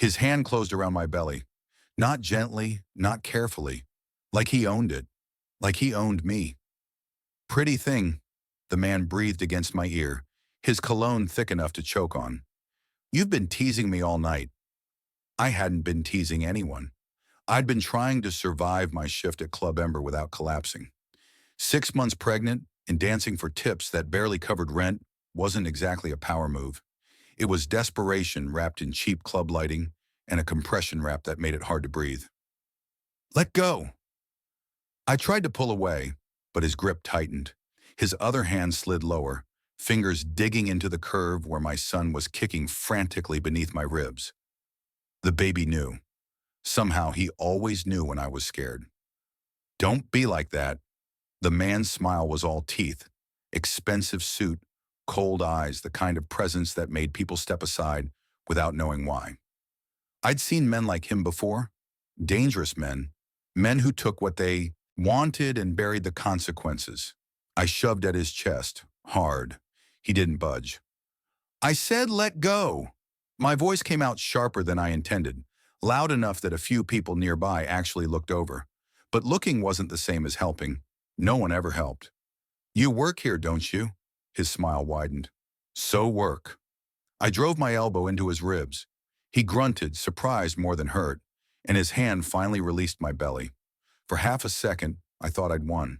His hand closed around my belly, not gently, not carefully, like he owned it, like he owned me. Pretty thing, the man breathed against my ear, his cologne thick enough to choke on. You've been teasing me all night. I hadn't been teasing anyone. I'd been trying to survive my shift at Club Ember without collapsing. 6 months pregnant and dancing for tips that barely covered rent wasn't exactly a power move. It was desperation wrapped in cheap club lighting and a compression wrap that made it hard to breathe. Let go. I tried to pull away, but his grip tightened. His other hand slid lower, fingers digging into the curve where my son was kicking frantically beneath my ribs. The baby knew. Somehow he always knew when I was scared. Don't be like that. The man's smile was all teeth, expensive suit, cold eyes, the kind of presence that made people step aside without knowing why. I'd seen men like him before, dangerous men, men who took what they wanted and buried the consequences. I shoved at his chest, hard. He didn't budge. I said, let go. My voice came out sharper than I intended, loud enough that a few people nearby actually looked over. But looking wasn't the same as helping. No one ever helped. You work here, don't you? His smile widened. So work. I drove my elbow into his ribs. He grunted, surprised more than hurt, and his hand finally released my belly. For half a second, I thought I'd won.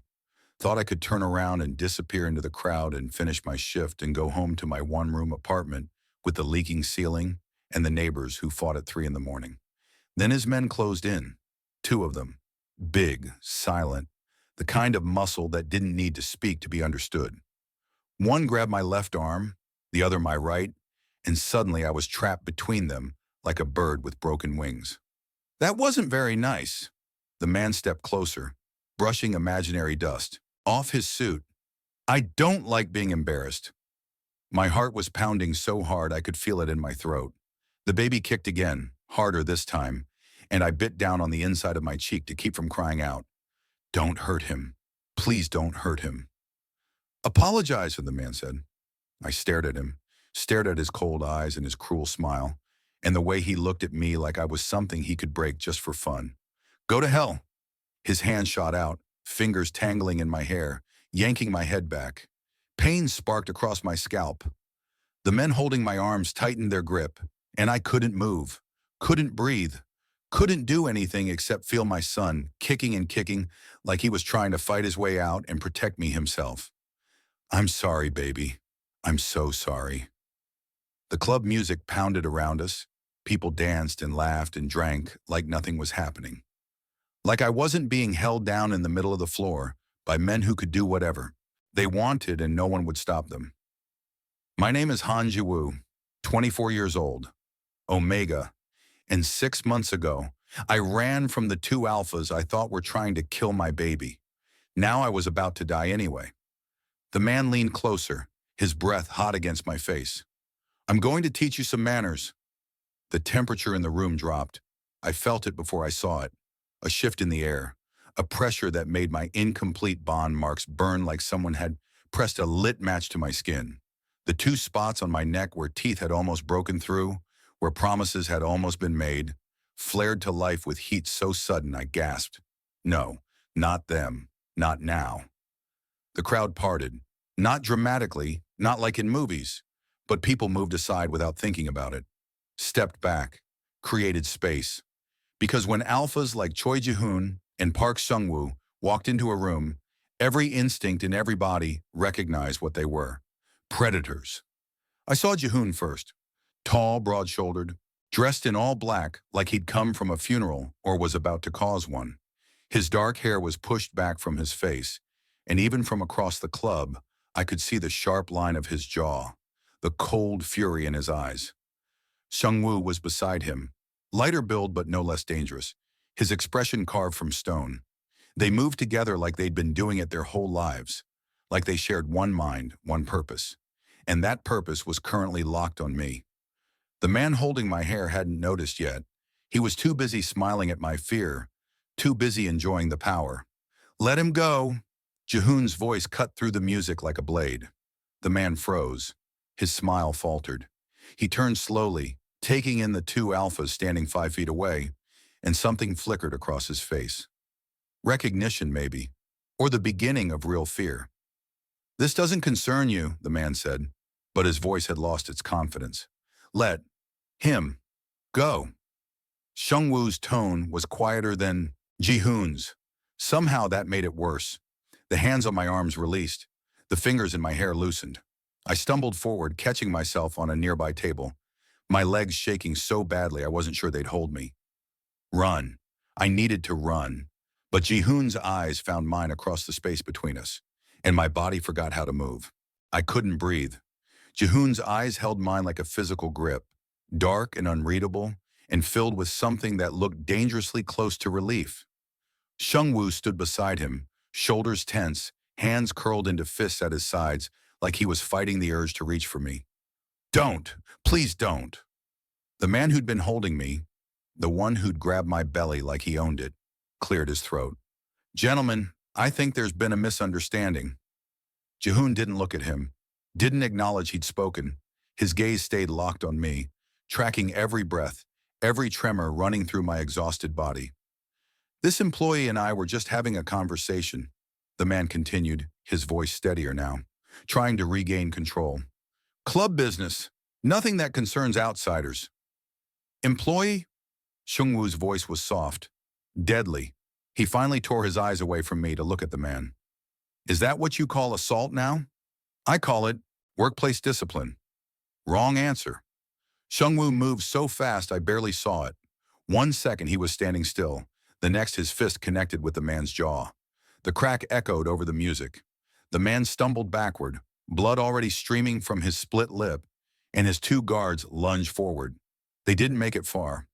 Thought I could turn around and disappear into the crowd and finish my shift and go home to my one-room apartment with the leaking ceiling and the neighbors who fought at 3 a.m. Then his men closed in, 2 of them, big, silent, the kind of muscle that didn't need to speak to be understood. One grabbed my left arm, the other my right, and suddenly I was trapped between them like a bird with broken wings. That wasn't very nice. The man stepped closer, brushing imaginary dust off his suit. I don't like being embarrassed. My heart was pounding so hard I could feel it in my throat. The baby kicked again, harder this time, and I bit down on the inside of my cheek to keep from crying out. Don't hurt him. Please don't hurt him. Apologize, the man said. I stared at him, stared at his cold eyes and his cruel smile, and the way he looked at me like I was something he could break just for fun. Go to hell. His hand shot out, fingers tangling in my hair, yanking my head back. Pain sparked across my scalp. The men holding my arms tightened their grip, and I couldn't move, couldn't breathe, couldn't do anything except feel my son kicking and kicking like he was trying to fight his way out and protect me himself. I'm sorry, baby. I'm so sorry. The club music pounded around us. People danced and laughed and drank like nothing was happening. Like I wasn't being held down in the middle of the floor by men who could do whatever they wanted and no one would stop them. My name is Jihoon, 24 years old, Omega, and 6 months ago, I ran from the 2 alphas I thought were trying to kill my baby. Now I was about to die anyway. The man leaned closer, his breath hot against my face. I'm going to teach you some manners. The temperature in the room dropped. I felt it before I saw it. A shift in the air, a pressure that made my incomplete bond marks burn like someone had pressed a lit match to my skin. The 2 spots on my neck where teeth had almost broken through, where promises had almost been made, flared to life with heat so sudden I gasped. No, not them, not now. The crowd parted, not dramatically, not like in movies, but people moved aside without thinking about it, stepped back, created space. Because when alphas like Choi Jihoon and Seungwoo walked into a room, every instinct in every body recognized what they were. Predators. I saw Jihoon first, tall, broad-shouldered, dressed in all black like he'd come from a funeral or was about to cause one. His dark hair was pushed back from his face, and even from across the club, I could see the sharp line of his jaw, the cold fury in his eyes. Seungwoo was beside him, lighter build but no less dangerous, his expression carved from stone. They moved together like they'd been doing it their whole lives, like they shared one mind, one purpose. And that purpose was currently locked on me. The man holding my hair hadn't noticed yet. He was too busy smiling at my fear, too busy enjoying the power. Let him go. Jihoon's voice cut through the music like a blade. The man froze. His smile faltered. He turned slowly, taking in the two alphas standing 5 feet away, and something flickered across his face. Recognition, maybe, or the beginning of real fear. "This doesn't concern you," the man said, but his voice had lost its confidence. "Let him go." Seungwoo's tone was quieter than Jihoon's. Somehow that made it worse. The hands on my arms released. The fingers in my hair loosened. I stumbled forward, catching myself on a nearby table, my legs shaking so badly I wasn't sure they'd hold me. Run. I needed to run. But Jihoon's eyes found mine across the space between us, and my body forgot how to move. I couldn't breathe. Jihoon's eyes held mine like a physical grip, dark and unreadable, and filled with something that looked dangerously close to relief. Seungwoo stood beside him, shoulders tense, hands curled into fists at his sides, like he was fighting the urge to reach for me. "Don't! Please don't!" The man who'd been holding me, the one who'd grabbed my belly like he owned it, cleared his throat. "Gentlemen, I think there's been a misunderstanding." Jihoon didn't look at him, didn't acknowledge he'd spoken. His gaze stayed locked on me, tracking every breath, every tremor running through my exhausted body. "This employee and I were just having a conversation," the man continued, his voice steadier now, trying to regain control. "Club business, nothing that concerns outsiders." "Employee?" Seungwoo's voice was soft, deadly. He finally tore his eyes away from me to look at the man. "Is that what you call assault now?" "I call it workplace discipline." "Wrong answer." Seungwoo moved so fast I barely saw it. 1 second he was standing still. The next his fist connected with the man's jaw. The crack echoed over the music. The man stumbled backward, blood already streaming from his split lip, and his two guards lunged forward. They didn't make it far.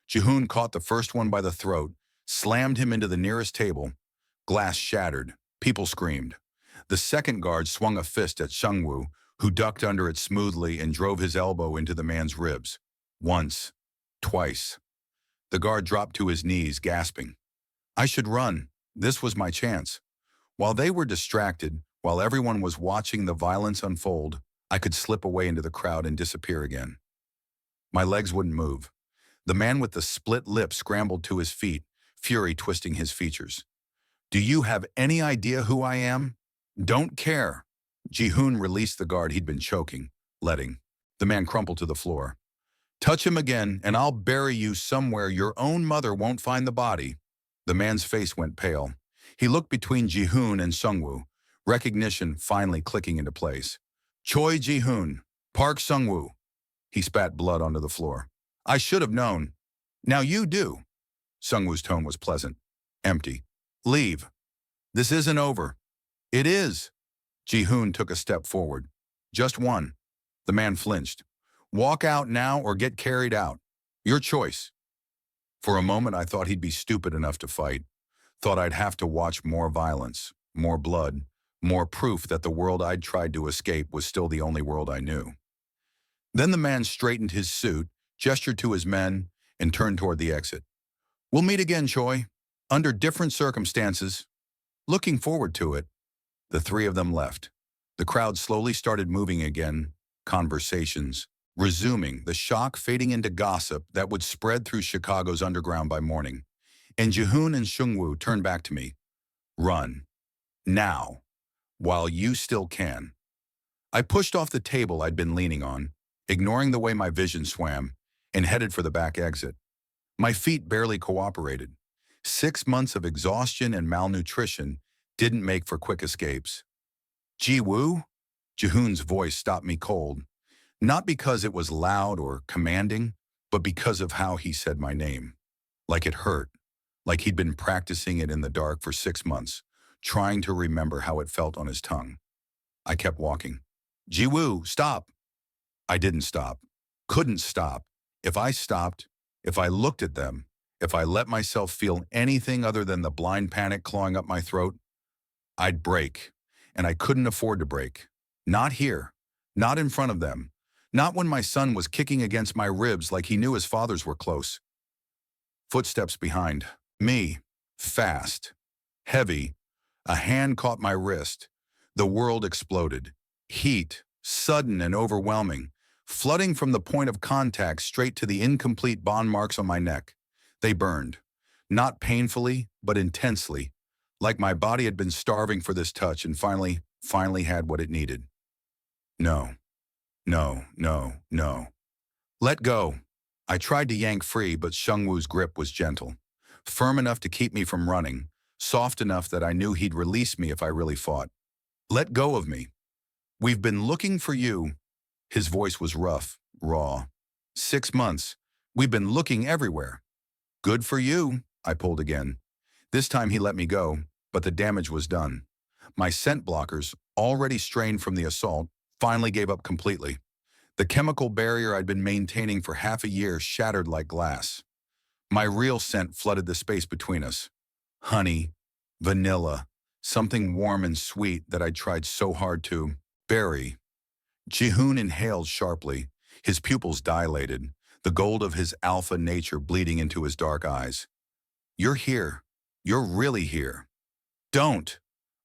Jihoon caught the first one by the throat, slammed him into the nearest table. Glass shattered. People screamed. The second guard swung a fist at Seungwoo, who ducked under it smoothly and drove his elbow into the man's ribs. Once. Twice. The guard dropped to his knees, gasping. I should run. This was my chance. While they were distracted, while everyone was watching the violence unfold, I could slip away into the crowd and disappear again. My legs wouldn't move. The man with the split lip scrambled to his feet, fury twisting his features. "Do you have any idea who I am?" "Don't care." Jihoon released the guard he'd been choking, letting. The man crumpled to the floor. "Touch him again, and I'll bury you somewhere your own mother won't find the body." The man's face went pale. He looked between Jihoon and Seungwoo, recognition finally clicking into place. "Choi Jihoon, Park Seungwoo." He spat blood onto the floor. "I should have known. Now you do." Seungwoo's tone was pleasant, empty. "Leave. This isn't over." "It is." Jihoon took a step forward. "Just one." The man flinched. "Walk out now or get carried out. Your choice." For a moment I thought he'd be stupid enough to fight. Thought I'd have to watch more violence, more blood, more proof that the world I'd tried to escape was still the only world I knew. Then the man straightened his suit, gestured to his men, and turned toward the exit. "We'll meet again, Choi. Under different circumstances." "Looking forward to it." The three of them left. The crowd slowly started moving again, conversations resuming, the shock fading into gossip that would spread through Chicago's underground by morning. And Jihoon and Seungwoo turned back to me. "Run. Now. While you still can." I pushed off the table I'd been leaning on, ignoring the way my vision swam, and headed for the back exit. My feet barely cooperated. 6 months of exhaustion and malnutrition didn't make for quick escapes. "Ji-woo?" Jihoon's voice stopped me cold, not because it was loud or commanding, but because of how he said my name. Like it hurt, like he'd been practicing it in the dark for 6 months, trying to remember how it felt on his tongue. I kept walking. "Ji-woo, stop." I didn't stop. Couldn't stop. If I stopped, if I looked at them, if I let myself feel anything other than the blind panic clawing up my throat, I'd break. And I couldn't afford to break. Not here. Not in front of them. Not when my son was kicking against my ribs like he knew his fathers were close. Footsteps behind. Me. Fast. Heavy. A hand caught my wrist. The world exploded. Heat. Sudden and overwhelming. flooding from the point of contact straight to the incomplete bond marks on my neck. They burned, not painfully, but intensely, like my body had been starving for this touch and finally had what it needed. No, no, no, no. Let go. I tried to yank free, but Seungwoo's grip was gentle, firm enough to keep me from running, soft enough that I knew he'd release me if I really fought. Let go of me. We've been looking for you. His voice was rough, raw. 6 months. We've been looking everywhere. Good for you, I pulled again. This time he let me go, but the damage was done. My scent blockers, already strained from the assault, finally gave up completely. The chemical barrier I'd been maintaining for half a year shattered like glass. My real scent flooded the space between us. Honey, vanilla, something warm and sweet that I'd tried so hard to bury. Jihoon inhaled sharply, his pupils dilated, the gold of his alpha nature bleeding into his dark eyes. You're here. You're really here. Don't.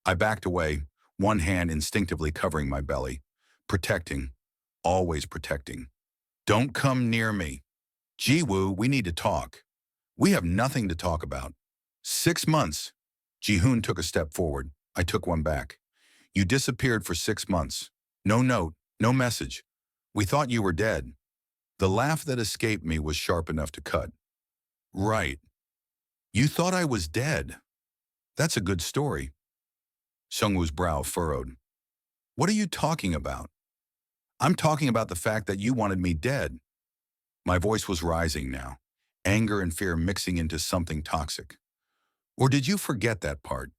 I backed away, one hand instinctively covering my belly. Protecting. Always protecting. Don't come near me. Jiwoo, we need to talk. We have nothing to talk about. 6 months. Jihoon took a step forward. I took one back. You disappeared for 6 months. No note, no message. We thought you were dead. The laugh that escaped me was sharp enough to cut. Right. You thought I was dead. That's a good story. Seungwoo's brow furrowed. What are you talking about? I'm talking about the fact that you wanted me dead. My voice was rising now, anger and fear mixing into something toxic. Or did you forget that part?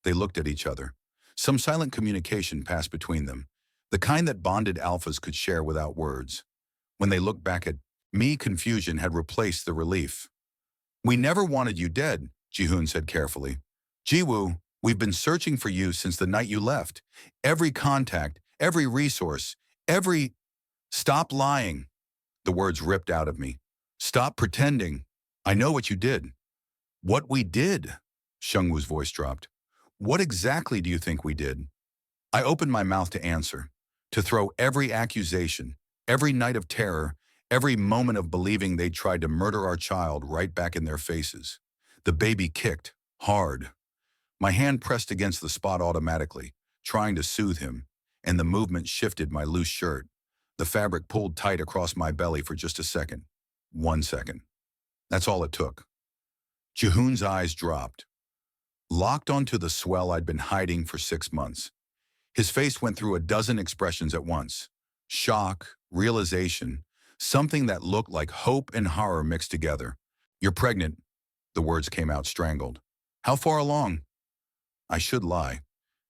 They looked at each other. Some silent communication passed between them, the kind that bonded alphas could share without words. When they looked back at me, confusion had replaced the relief. We never wanted you dead, Jihoon said carefully. Jiwoo, we've been searching for you since the night you left. Every contact, every resource, every... Stop lying. The words ripped out of me. Stop pretending. I know what you did. What we did? Seungwoo's voice dropped. What exactly do you think we did? I opened my mouth to answer, to throw every accusation, every night of terror, every moment of believing they'd tried to murder our child right back in their faces. The baby kicked, hard. My hand pressed against the spot automatically, trying to soothe him, and the movement shifted my loose shirt. The fabric pulled tight across my belly for just a second. 1 second. That's all it took. Jihoon's eyes dropped, locked onto the swell I'd been hiding for 6 months. His face went through a dozen expressions at once. Shock, realization, something that looked like hope and horror mixed together. You're pregnant. The words came out strangled. How far along? I should lie.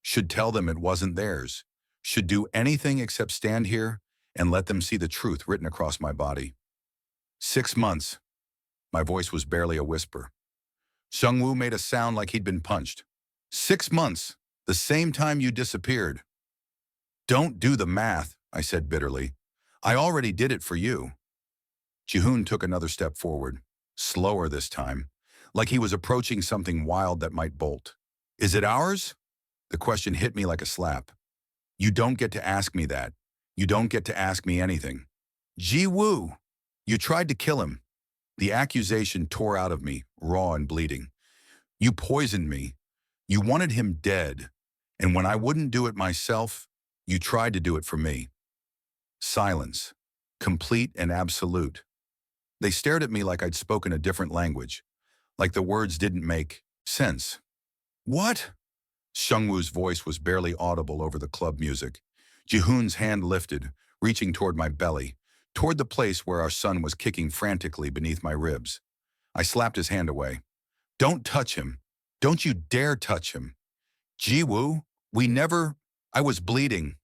Should tell them it wasn't theirs. Should do anything except stand here and let them see the truth written across my body. 6 months. My voice was barely a whisper. Seungwoo made a sound like he'd been punched. 6 months, the same time you disappeared. Don't do the math, I said bitterly. I already did it for you. Jihoon took another step forward, slower this time, like he was approaching something wild that might bolt. Is it ours? The question hit me like a slap. You don't get to ask me that. You don't get to ask me anything. Jiwoo, you tried to kill him. The accusation tore out of me, raw and bleeding. You poisoned me. You wanted him dead. And when I wouldn't do it myself, you tried to do it for me. Silence, complete and absolute. They stared at me like I'd spoken a different language, like the words didn't make sense. What? Seungwoo's voice was barely audible over the club music. Jihoon's hand lifted, reaching toward my belly, toward the place where our son was kicking frantically beneath my ribs. I slapped his hand away. Don't touch him. Don't you dare touch him. Jiwoo, we never... I was bleeding.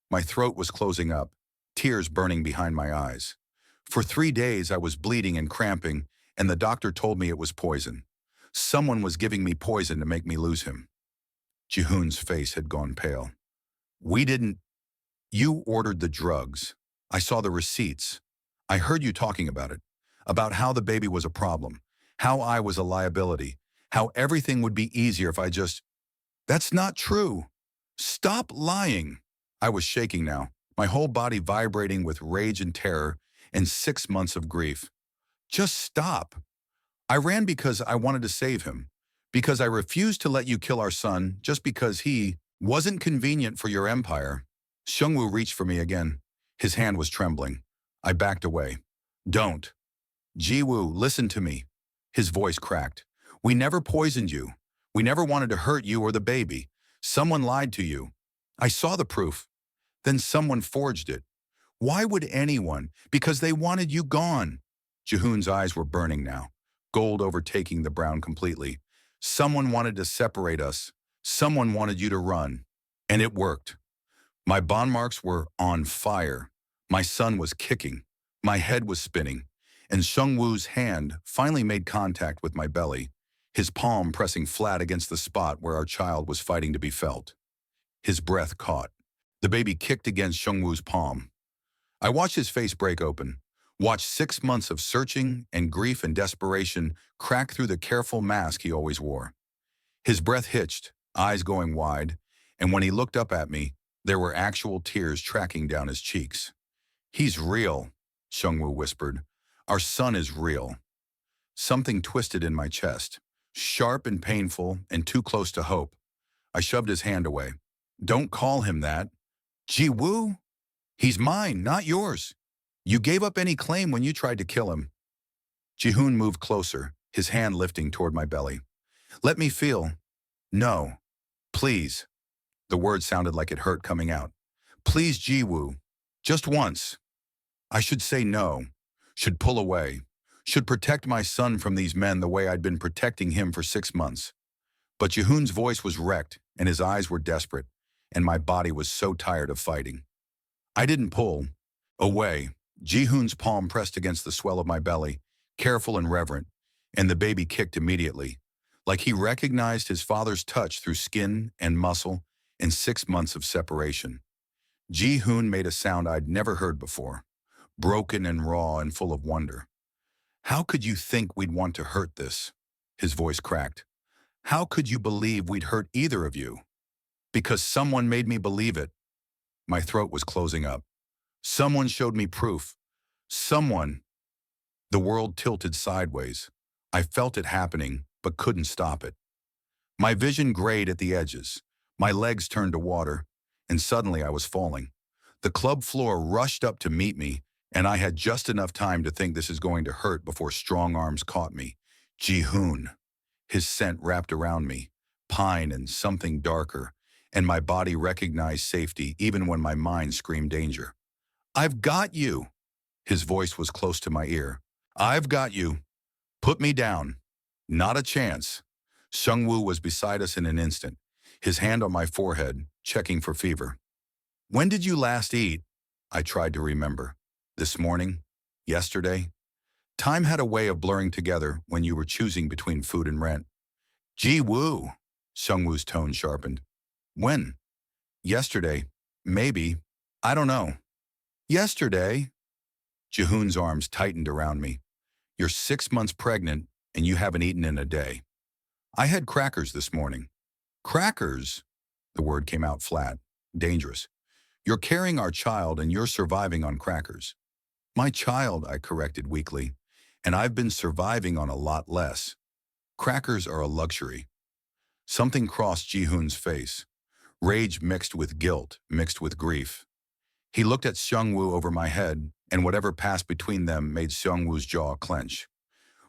My throat was closing up, tears burning behind my eyes. For 3 days I was bleeding and cramping, and the doctor told me it was poison. Someone was giving me poison to make me lose him. Jihoon's face had gone pale. We didn't... You ordered the drugs. I saw the receipts. I heard you talking about it, about how the baby was a problem, how I was a liability, how everything would be easier if I just... That's not true. Stop lying. I was shaking now, my whole body vibrating with rage and terror and 6 months of grief. Just stop. I ran because I wanted to save him, because I refused to let you kill our son just because he wasn't convenient for your empire. Seungwoo reached for me again. His hand was trembling. I backed away. Don't. Jiwoo, listen to me. His voice cracked. We never poisoned you. We never wanted to hurt you or the baby. Someone lied to you. I saw the proof. Then someone forged it. Why would anyone? Because they wanted you gone. Jihoon's eyes were burning now, gold overtaking the brown completely. Someone wanted to separate us. Someone wanted you to run. And it worked. My bond marks were on fire. My son was kicking. My head was spinning. And Seungwoo's hand finally made contact with my belly, his palm pressing flat against the spot where our child was fighting to be felt. His breath caught. The baby kicked against Seungwoo's palm. I watched his face break open, watched 6 months of searching and grief and desperation crack through the careful mask he always wore. His breath hitched, eyes going wide, and when he looked up at me, there were actual tears tracking down his cheeks. He's real, Seungwoo whispered. Our son is real. Something twisted in my chest, sharp and painful and too close to hope. I shoved his hand away. Don't call him that. Ji-woo? He's mine, not yours. You gave up any claim when you tried to kill him. Jihoon moved closer, his hand lifting toward my belly. Let me feel. No. Please. The word sounded like it hurt coming out. Please, Ji-woo. Just once. I should say no. Should pull away. Should protect my son from these men the way I'd been protecting him for 6 months. But Jihoon's voice was wrecked, and his eyes were desperate, and my body was so tired of fighting. I didn't pull. Away. Jihoon's palm pressed against the swell of my belly, careful and reverent, and the baby kicked immediately, like he recognized his father's touch through skin and muscle in 6 months of separation. Jihoon made a sound I'd never heard before, broken and raw and full of wonder. How could you think we'd want to hurt this? His voice cracked. How could you believe we'd hurt either of you? Because someone made me believe it. My throat was closing up. Someone showed me proof. Someone. The world tilted sideways. I felt it happening, but couldn't stop it. My vision grayed at the edges. My legs turned to water, and suddenly I was falling. The club floor rushed up to meet me, and I had just enough time to think this is going to hurt before strong arms caught me. Jihoon. His scent wrapped around me, pine and something darker, and my body recognized safety even when my mind screamed danger. I've got you. His voice was close to my ear. I've got you. Put me down. Not a chance. Seungwoo was beside us in an instant, his hand on my forehead, checking for fever. When did you last eat? I tried to remember. This morning? Yesterday? Time had a way of blurring together when you were choosing between food and rent. Ji-woo, Seungwoo's tone sharpened. When? Yesterday. Maybe. I don't know. Yesterday. Jihoon's arms tightened around me. You're 6 months pregnant and you haven't eaten in a day. I had crackers this morning. Crackers? The word came out flat. Dangerous. You're carrying our child and you're surviving on crackers. My child, I corrected weakly, and I've been surviving on a lot less. Crackers are a luxury. Something crossed Jihoon's face. Rage mixed with guilt, mixed with grief. He looked at Seungwoo over my head, and whatever passed between them made Seungwoo's jaw clench.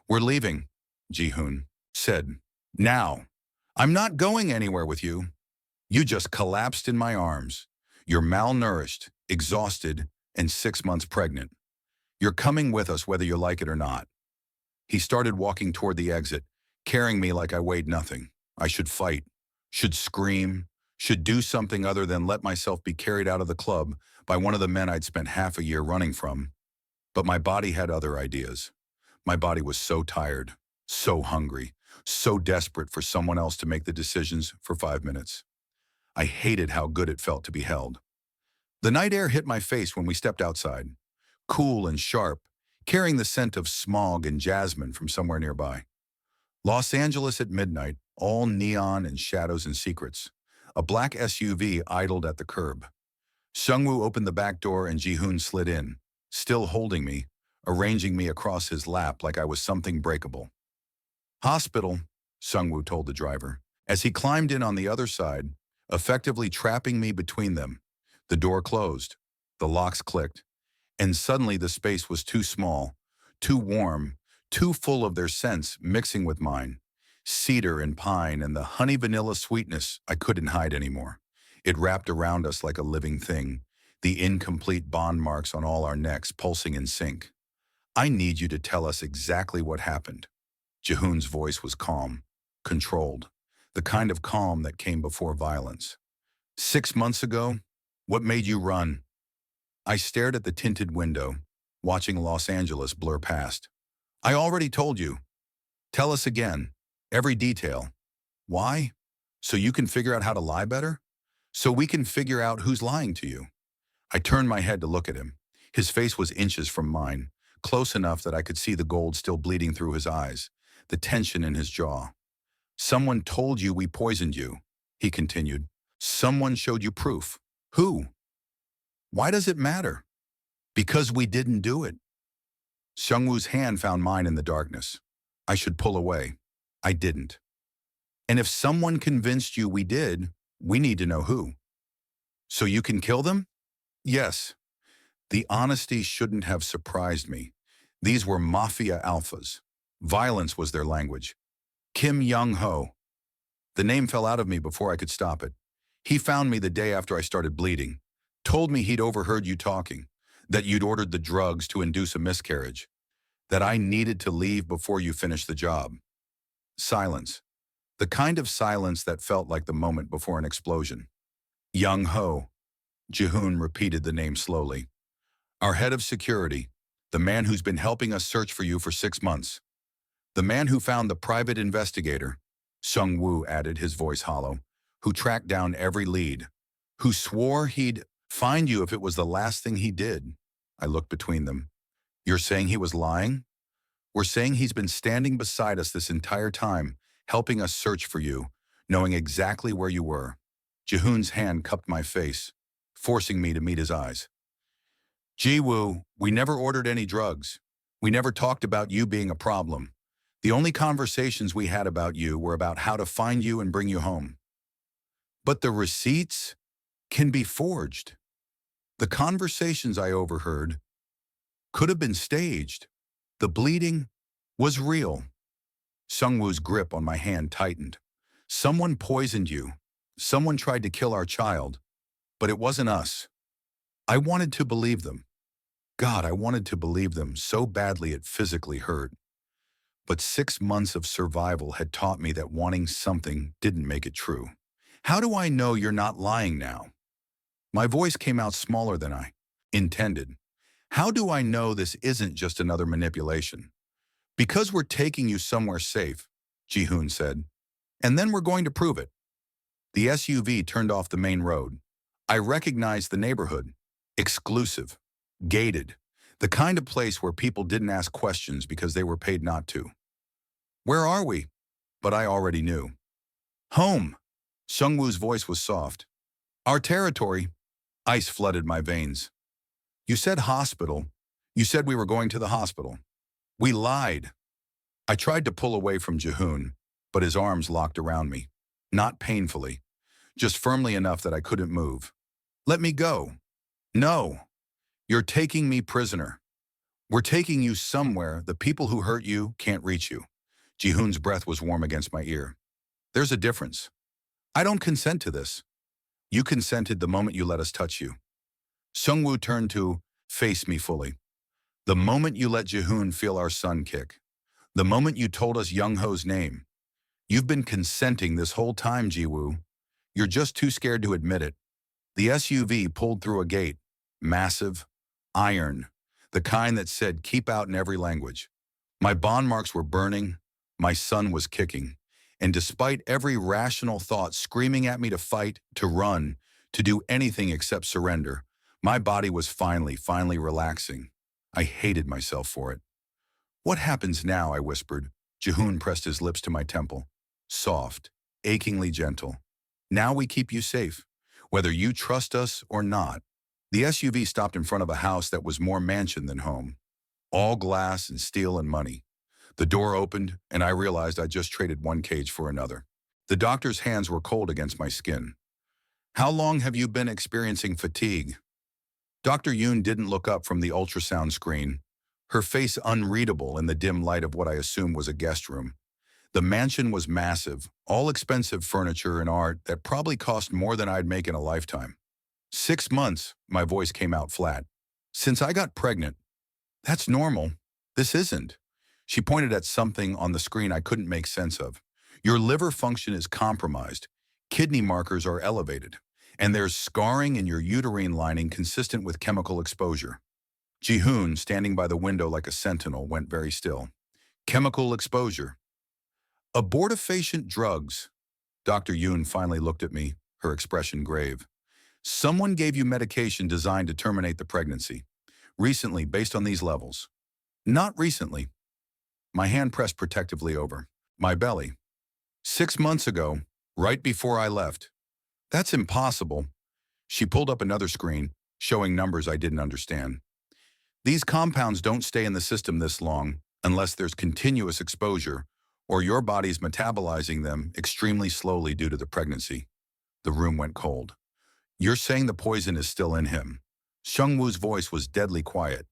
We're leaving, Jihoon said. Now. I'm not going anywhere with you. You just collapsed in my arms. You're malnourished, exhausted, and 6 months pregnant. You're coming with us whether you like it or not. He started walking toward the exit, carrying me like I weighed nothing. I should fight, should scream, should do something other than let myself be carried out of the club by one of the men I'd spent half a year running from. But my body had other ideas. My body was so tired, so hungry, so desperate for someone else to make the decisions for 5 minutes. I hated how good it felt to be held. The night air hit my face when we stepped outside, cool and sharp, carrying the scent of smog and jasmine from somewhere nearby. Los Angeles at midnight, all neon and shadows and secrets. A black SUV idled at the curb. Seungwoo opened the back door and Jihoon slid in, still holding me, arranging me across his lap like I was something breakable. Hospital, Seungwoo told the driver, as he climbed in on the other side, effectively trapping me between them. The door closed, the locks clicked, and suddenly the space was too small, too warm, too full of their scents mixing with mine. Cedar and pine and the honey vanilla sweetness I couldn't hide anymore. It wrapped around us like a living thing, the incomplete bond marks on all our necks pulsing in sync. I need you to tell us exactly what happened. Jihoon's voice was calm, controlled, the kind of calm that came before violence. 6 months ago, what made you run? I stared at the tinted window, watching Los Angeles blur past. I already told you. Tell us again, every detail. Why? So you can figure out how to lie better? So we can figure out who's lying to you. I turned my head to look at him. His face was inches from mine, close enough that I could see the gold still bleeding through his eyes, the tension in his jaw. Someone told you we poisoned you, he continued. Someone showed you proof. Who? Why does it matter? Because we didn't do it. Seungwoo's hand found mine in the darkness. I should pull away. I didn't. And if someone convinced you we did, we need to know who. So you can kill them? Yes. The honesty shouldn't have surprised me. These were Mafia alphas. Violence was their language. Kim Young-ho. The name fell out of me before I could stop it. He found me the day after I started bleeding. Told me he'd overheard you talking, that you'd ordered the drugs to induce a miscarriage, that I needed to leave before you finished the job. Silence. The kind of silence that felt like the moment before an explosion. Young-ho. Jihoon repeated the name slowly. Our head of security, the man who's been helping us search for you for 6 months. The man who found the private investigator, Seungwoo added, his voice hollow, who tracked down every lead, who swore he'd find you if it was the last thing he did. I looked between them. You're saying he was lying? We're saying he's been standing beside us this entire time, helping us search for you, knowing exactly where you were. Jihoon's hand cupped my face, forcing me to meet his eyes. Jiwoo, we never ordered any drugs. We never talked about you being a problem. The only conversations we had about you were about how to find you and bring you home. But the receipts can be forged. The conversations I overheard could have been staged. The bleeding was real. Seungwoo's grip on my hand tightened. Someone poisoned you. Someone tried to kill our child. But it wasn't us. I wanted to believe them. God, I wanted to believe them so badly it physically hurt. But 6 months of survival had taught me that wanting something didn't make it true. How do I know you're not lying now? My voice came out smaller than I intended. How do I know this isn't just another manipulation? Because we're taking you somewhere safe, Jihoon said. And then we're going to prove it. The SUV turned off the main road. I recognized the neighborhood. Exclusive. Gated. The kind of place where people didn't ask questions because they were paid not to. Where are we? But I already knew. Home. Seungwoo's voice was soft. Our territory. Ice flooded my veins. You said hospital. You said we were going to the hospital. We lied. I tried to pull away from Jihoon, but his arms locked around me. Not painfully, just firmly enough that I couldn't move. Let me go. No. You're taking me prisoner. We're taking you somewhere the people who hurt you can't reach you. Jihoon's breath was warm against my ear. There's a difference. I don't consent to this. You consented the moment you let us touch you. Seungwoo turned to face me fully. The moment you let Jihoon feel our son kick. The moment you told us Young-ho's name. You've been consenting this whole time, Jiwoo. You're just too scared to admit it. The SUV pulled through a gate. Massive. Iron. The kind that said keep out in every language. My bond marks were burning. My son was kicking. And despite every rational thought screaming at me to fight, to run, to do anything except surrender, my body was finally relaxing. I hated myself for it. What happens now, I whispered. Jihoon pressed his lips to my temple. Soft, achingly gentle. Now we keep you safe, whether you trust us or not. The SUV stopped in front of a house that was more mansion than home. All glass and steel and money. The door opened, and I realized I just traded one cage for another. The doctor's hands were cold against my skin. How long have you been experiencing fatigue? Dr. Yoon didn't look up from the ultrasound screen, her face unreadable in the dim light of what I assumed was a guest room. The mansion was massive, all expensive furniture and art that probably cost more than I'd make in a lifetime. 6 months, my voice came out flat. Since I got pregnant. That's normal. This isn't. She pointed at something on the screen I couldn't make sense of. Your liver function is compromised. Kidney markers are elevated. And there's scarring in your uterine lining consistent with chemical exposure. Jihoon, standing by the window like a sentinel, went very still. Chemical exposure. Abortifacient drugs. Dr. Yoon finally looked at me, her expression grave. Someone gave you medication designed to terminate the pregnancy. Recently, based on these levels. Not recently. My hand pressed protectively over my belly. 6 months ago, right before I left. That's impossible. She pulled up another screen, showing numbers I didn't understand. These compounds don't stay in the system this long unless there's continuous exposure or your body's metabolizing them extremely slowly due to the pregnancy. The room went cold. You're saying the poison is still in him. Seungwoo's voice was deadly quiet.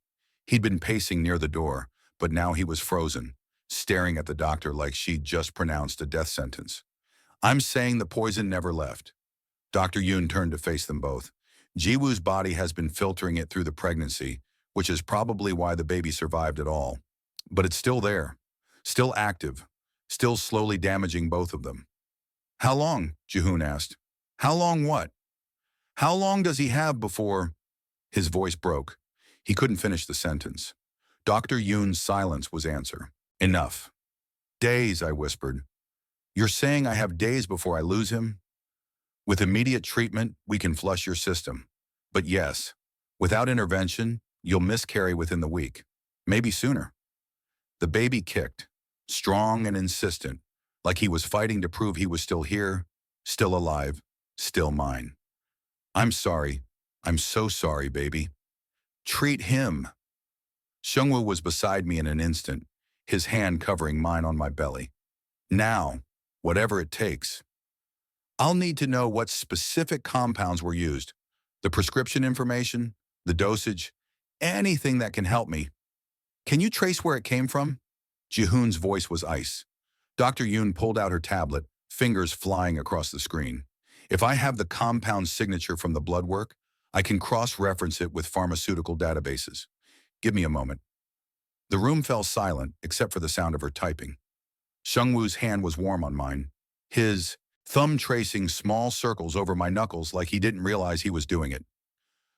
He'd been pacing near the door, but now he was frozen, staring at the doctor like she'd just pronounced a death sentence. I'm saying the poison never left. Dr. Yoon turned to face them both. Jiwoo's body has been filtering it through the pregnancy, which is probably why the baby survived at all. But it's still there, still active, still slowly damaging both of them. How long? Jihoon asked. How long what? How long does he have before? His voice broke. He couldn't finish the sentence. Dr. Yoon's silence was answer. Enough. Days, I whispered. You're saying I have days before I lose him? With immediate treatment, we can flush your system. But yes, without intervention, you'll miscarry within the week. Maybe sooner. The baby kicked, strong and insistent, like he was fighting to prove he was still here, still alive, still mine. I'm sorry. I'm so sorry, baby. Treat him. Seungwoo was beside me in an instant, his hand covering mine on my belly. Now, whatever it takes. I'll need to know what specific compounds were used, the prescription information, the dosage, anything that can help me. Can you trace where it came from? Jihoon's voice was ice. Dr. Yoon pulled out her tablet, fingers flying across the screen. If I have the compound signature from the blood work, I can cross-reference it with pharmaceutical databases. Give me a moment. The room fell silent, except for the sound of her typing. Seungwoo's hand was warm on mine, his thumb tracing small circles over my knuckles like he didn't realize he was doing it.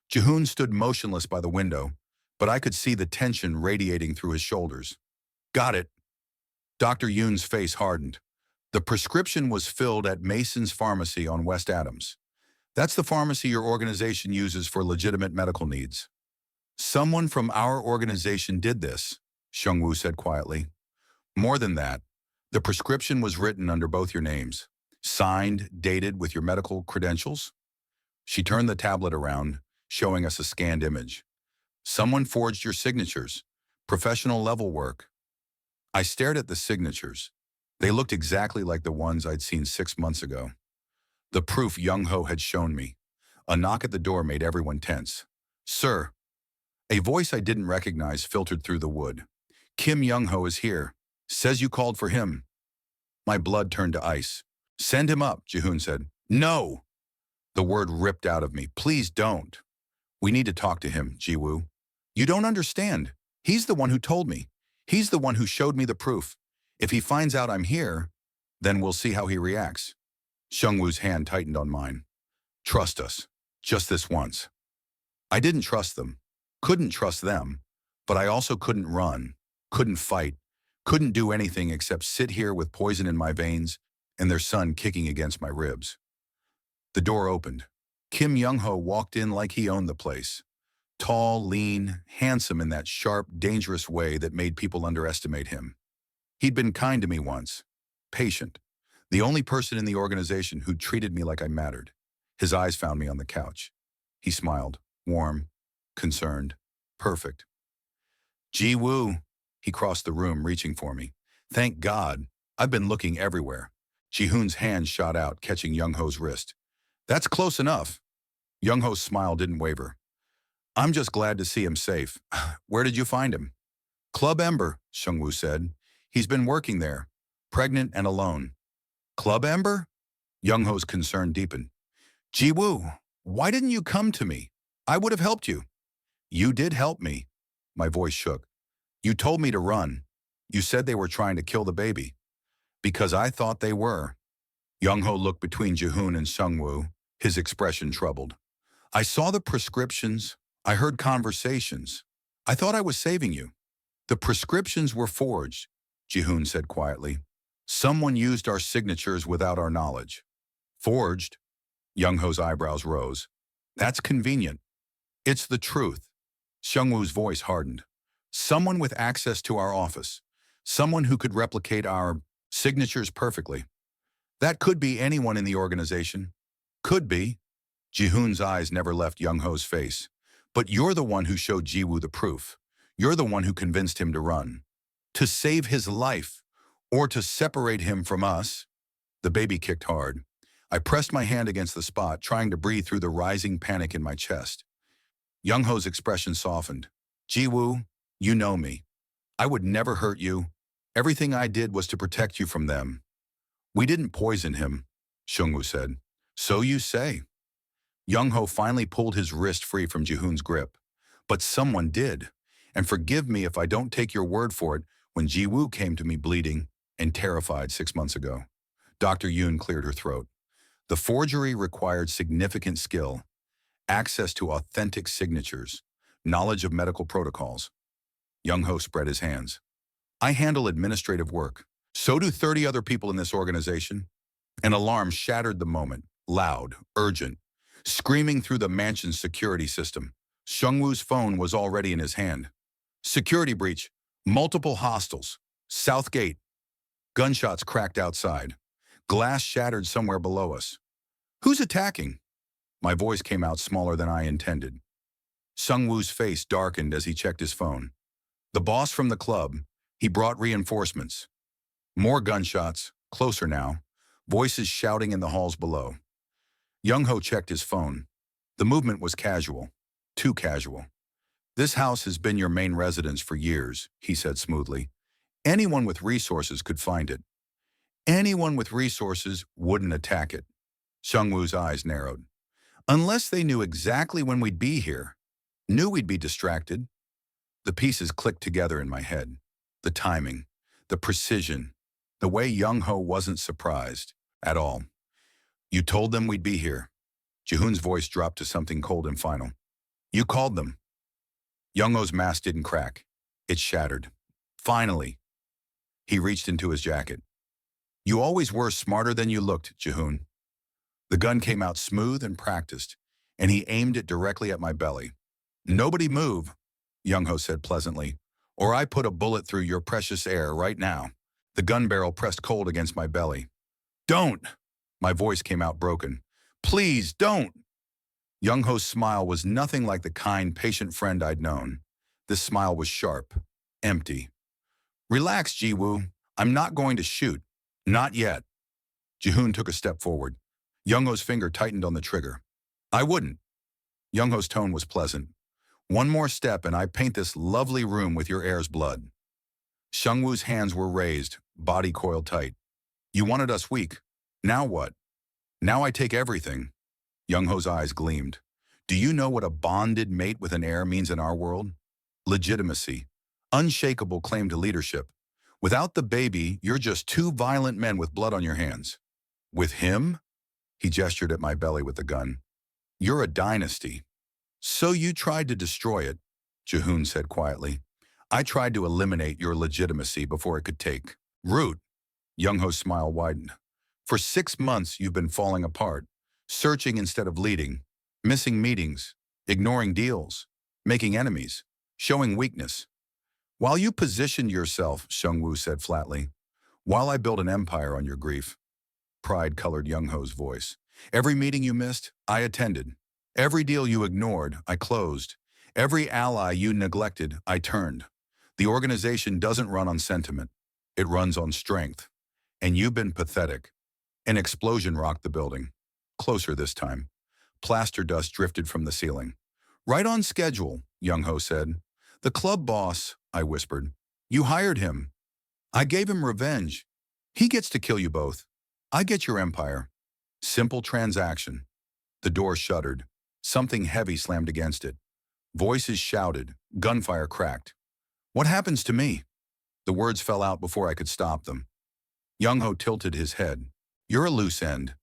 Jihoon stood motionless by the window, but I could see the tension radiating through his shoulders. Got it. Dr. Yoon's face hardened. The prescription was filled at Mason's Pharmacy on West Adams. That's the pharmacy your organization uses for legitimate medical needs. Someone from our organization did this, Seungwoo said quietly. More than that, the prescription was written under both your names, signed, dated with your medical credentials. She turned the tablet around, showing us a scanned image. Someone forged your signatures, professional level work. I stared at the signatures. They looked exactly like the ones I'd seen 6 months ago. The proof Young-ho had shown me. A knock at the door made everyone tense. Sir. A voice I didn't recognize filtered through the wood. Kim Young-ho is here. Says you called for him. My blood turned to ice. Send him up, Jihoon said. No! The word ripped out of me. Please don't. We need to talk to him, Jiwoo. You don't understand. He's the one who told me. He's the one who showed me the proof. If he finds out I'm here, then we'll see how he reacts. Seungwoo's hand tightened on mine. Trust us. Just this once. I didn't trust them. Couldn't trust them. But I also couldn't run. Couldn't fight. Couldn't do anything except sit here with poison in my veins and their son kicking against my ribs. The door opened. Kim Young-ho walked in like he owned the place. Tall, lean, handsome in that sharp, dangerous way that made people underestimate him. He'd been kind to me once. Patient. The only person in the organization who'd treated me like I mattered. His eyes found me on the couch. He smiled. warm, concerned, perfect. Ji-woo. He crossed the room, reaching for me. Thank God. I've been looking everywhere. Jihoon's hand shot out, catching Young-ho's wrist. That's close enough. Young-ho's smile didn't waver. I'm just glad to see him safe. Where did you find him? Club Ember, Seungwoo said. He's been working there, pregnant and alone. Club Ember? Young-ho's concern deepened. Ji-woo, why didn't you come to me? I would have helped you. You did help me. My voice shook. You told me to run. You said they were trying to kill the baby. Because I thought they were. Young-ho looked between Jihoon and Seungwoo, his expression troubled. I saw the prescriptions. I heard conversations. I thought I was saving you. The prescriptions were forged, Jihoon said quietly. Someone used our signatures without our knowledge. Forged? Young-ho's eyebrows rose. That's convenient. It's the truth. Seungwoo's voice hardened. Someone with access to our office. Someone who could replicate our signatures perfectly. That could be anyone in the organization. Could be. Jihoon's eyes never left Young-ho's face. But you're the one who showed Jiwoo the proof. You're the one who convinced him to run. To save his life. Or to separate him from us. The baby kicked hard. I pressed my hand against the spot, trying to breathe through the rising panic in my chest. Young-ho's expression softened. Jiwoo, you know me. I would never hurt you. Everything I did was to protect you from them. We didn't poison him, Seungwoo said. So you say. Young-ho finally pulled his wrist free from Jihoon's grip. But someone did. And forgive me if I don't take your word for it when Jiwoo came to me bleeding and terrified 6 months ago. Dr. Yoon cleared her throat. The forgery required significant skill, access to authentic signatures, knowledge of medical protocols. Young-ho spread his hands. I handle administrative work. So do 30 other people in this organization. An alarm shattered the moment, loud, urgent, screaming through the mansion's security system. Seungwoo's phone was already in his hand. Security breach, multiple hostiles, South Gate. Gunshots cracked outside. Glass shattered somewhere below us. Who's attacking? My voice came out smaller than I intended. Seungwoo's face darkened as he checked his phone. The boss from the club. He brought reinforcements. More gunshots, closer now, voices shouting in the halls below. Young-ho checked his phone. The movement was casual, too casual. This house has been your main residence for years, he said smoothly. Anyone with resources could find it. Anyone with resources wouldn't attack it. Seungwoo's eyes narrowed. Unless they knew exactly when we'd be here, knew we'd be distracted. The pieces clicked together in my head. The timing, the precision, the way Young-ho wasn't surprised at all. You told them we'd be here. Jihoon's voice dropped to something cold and final. You called them. Young-ho's mask didn't crack. It shattered. Finally. He reached into his jacket. You always were smarter than you looked, Jihoon. The gun came out smooth and practiced, and he aimed it directly at my belly. Nobody move, Young-ho said pleasantly, or I put a bullet through your precious air right now. The gun barrel pressed cold against my belly. Don't! My voice came out broken. Please, don't! Young-ho's smile was nothing like the kind, patient friend I'd known. This smile was sharp, empty. Relax, Jiwoo. I'm not going to shoot. Not yet. Jihoon took a step forward. Young-ho's finger tightened on the trigger. I wouldn't. Young-ho's tone was pleasant. One more step and I paint this lovely room with your heir's blood. Seungwoo's hands were raised, body coiled tight. You wanted us weak. Now what? Now I take everything. Young-ho's eyes gleamed. Do you know what a bonded mate with an heir means in our world? Legitimacy. Unshakable claim to leadership. Without the baby, you're just two violent men with blood on your hands. With him? He gestured at my belly with the gun. You're a dynasty. So you tried to destroy it, Jihoon said quietly. I tried to eliminate your legitimacy before it could take root. Young-ho's smile widened. For 6 months, you've been falling apart, searching instead of leading, missing meetings, ignoring deals, making enemies, showing weakness. While you positioned yourself, Seungwoo said flatly, while I built an empire on your grief. Pride colored Young-ho's voice. Every meeting you missed, I attended. Every deal you ignored, I closed. Every ally you neglected, I turned. The organization doesn't run on sentiment. It runs on strength. And you've been pathetic. An explosion rocked the building. Closer this time. Plaster dust drifted from the ceiling. Right on schedule, Young-ho said. The club boss, I whispered. You hired him. I gave him revenge. He gets to kill you both. I get your empire. Simple transaction. The door shuddered. Something heavy slammed against it. Voices shouted. Gunfire cracked. What happens to me? The words fell out before I could stop them. Young-ho tilted his head. You're a loose end.